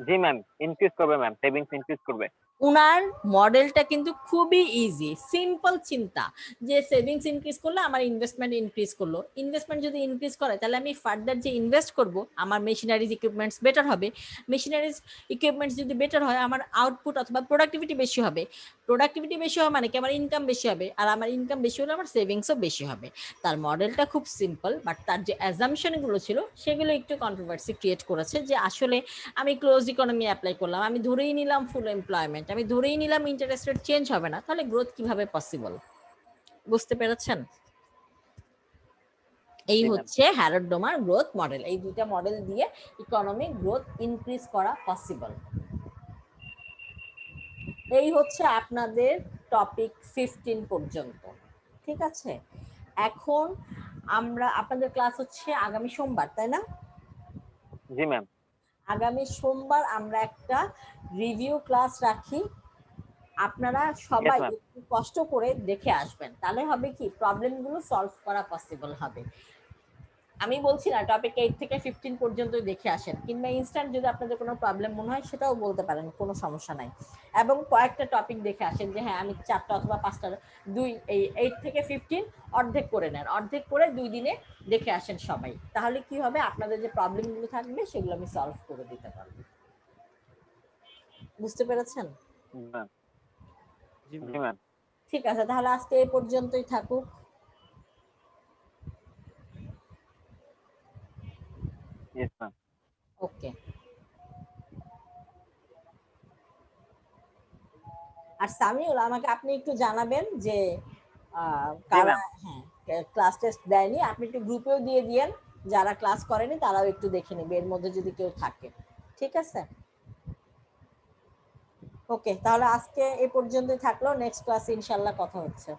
জি ম্যাম, ইনক্রিজ করবে ম্যাম, সেভিংস ইনক্রিজ করবে। উনার মডেলটা কিন্তু খুবই ইজি, সিম্পল চিন্তা, যে সেভিংস ইনক্রিজ করলে আমার ইনভেস্টমেন্ট ইনক্রিজ করলো। ইনভেস্টমেন্ট যদি ইনক্রিজ করে তাহলে আমি ফার্দার যে ইনভেস্ট করব আমার মেশিনারিজ ইকুইপমেন্টস বেটার হবে। মেশিনারিজ ইকুইপমেন্টস যদি বেটার হয় আমার আউটপুট অথবা প্রোডাক্টিভিটি বেশি হবে। প্রোডাক্টিভিটি বেশি হয় মানে কি? আমার ইনকাম বেশি হবে, আর আমার ইনকাম বেশি হলে আমার সেভিংসও বেশি হবে। তার মডেলটা খুব সিম্পল, বাট তার যে অ্যাজাম্পশনগুলো ছিল সেগুলো একটু কন্ট্রোভার্সি ক্রিয়েট করেছে। যে আসলে আমি ক্লোজ ইকোনমি অ্যাপ্লাই করলাম, আমি ধরেই নিলাম ফুল এমপ্লয়মেন্ট, আমি ধরেই নিলাম ইন্টারেস্ট রেট চেঞ্জ হবে না, তাহলে গ্রোথ কিভাবে পসিবল? বুঝতে পেরেছেন? এই জি ম্যাম। হচ্ছে হ্যারল্ড ডোমার গ্রোথ মডেল। এই দুইটা মডেল দিয়ে ইকোনমিক গ্রোথ ইনক্রিজ করা পসিবল। এই হচ্ছে আপনাদের টপিক 15 পর্যন্ত, ঠিক আছে? এখন আমরা, আপনাদের ক্লাস হচ্ছে আগামী সোমবার, তাই না? জি ম্যাম। আগামী সোমবার আমরা একটা রিভিউ ক্লাস রাখি। আপনারা সবাই ma'am. একটু কষ্ট করে দেখে আসবেন, তাহলে হবে কি প্রবলেমগুলো সলভ করা পসিবল হবে। আমি বলছি না টপিক 8 থেকে 15 পর্যন্ত দেখে আসেন, কিংবা ইনস্ট্যান্ট যদি আপনাদের কোনো প্রবলেম মনে হয় সেটাও বলতে পারেন, কোনো সমস্যা নাই। এবং কয়েকটা টপিক দেখে আসেন যে হ্যাঁ আমি 4টা অথবা 5টা, এই 8 থেকে 15 অর্ধেক করে নেন, অর্ধেক করে 2 দিনে দেখে আসেন সবাই। তাহলে কি হবে, আপনাদের যে প্রবলেমগুলো থাকবে সেগুলো আমি সলভ করে দিতে পারবো। বুঝতে পেরেছেন? ম্যাম। জি জি ম্যাম। ম্যাম। ঠিক আছে, তাহলে আজকে এই পর্যন্তই থাকুক। Yes ma'am. ওকে। আর সামিউল, আমাকে আপনি একটু জানাবেন যে জি কারা ম্যাম। হ্যাঁ ক্লাস টেস্ট দেয়নি, আপনি একটু গ্রুপেও দিয়ে দিয়েন, যারা ক্লাস করেনি তারাও একটু দেখে নেবে এর মধ্যে যদি কেউ থাকে। ঠিক আছে, ওকে, তাহলে আজকে এই পর্যন্তই থাকলো, নেক্সট ক্লাসে ইনশাল্লাহ কথা হচ্ছে।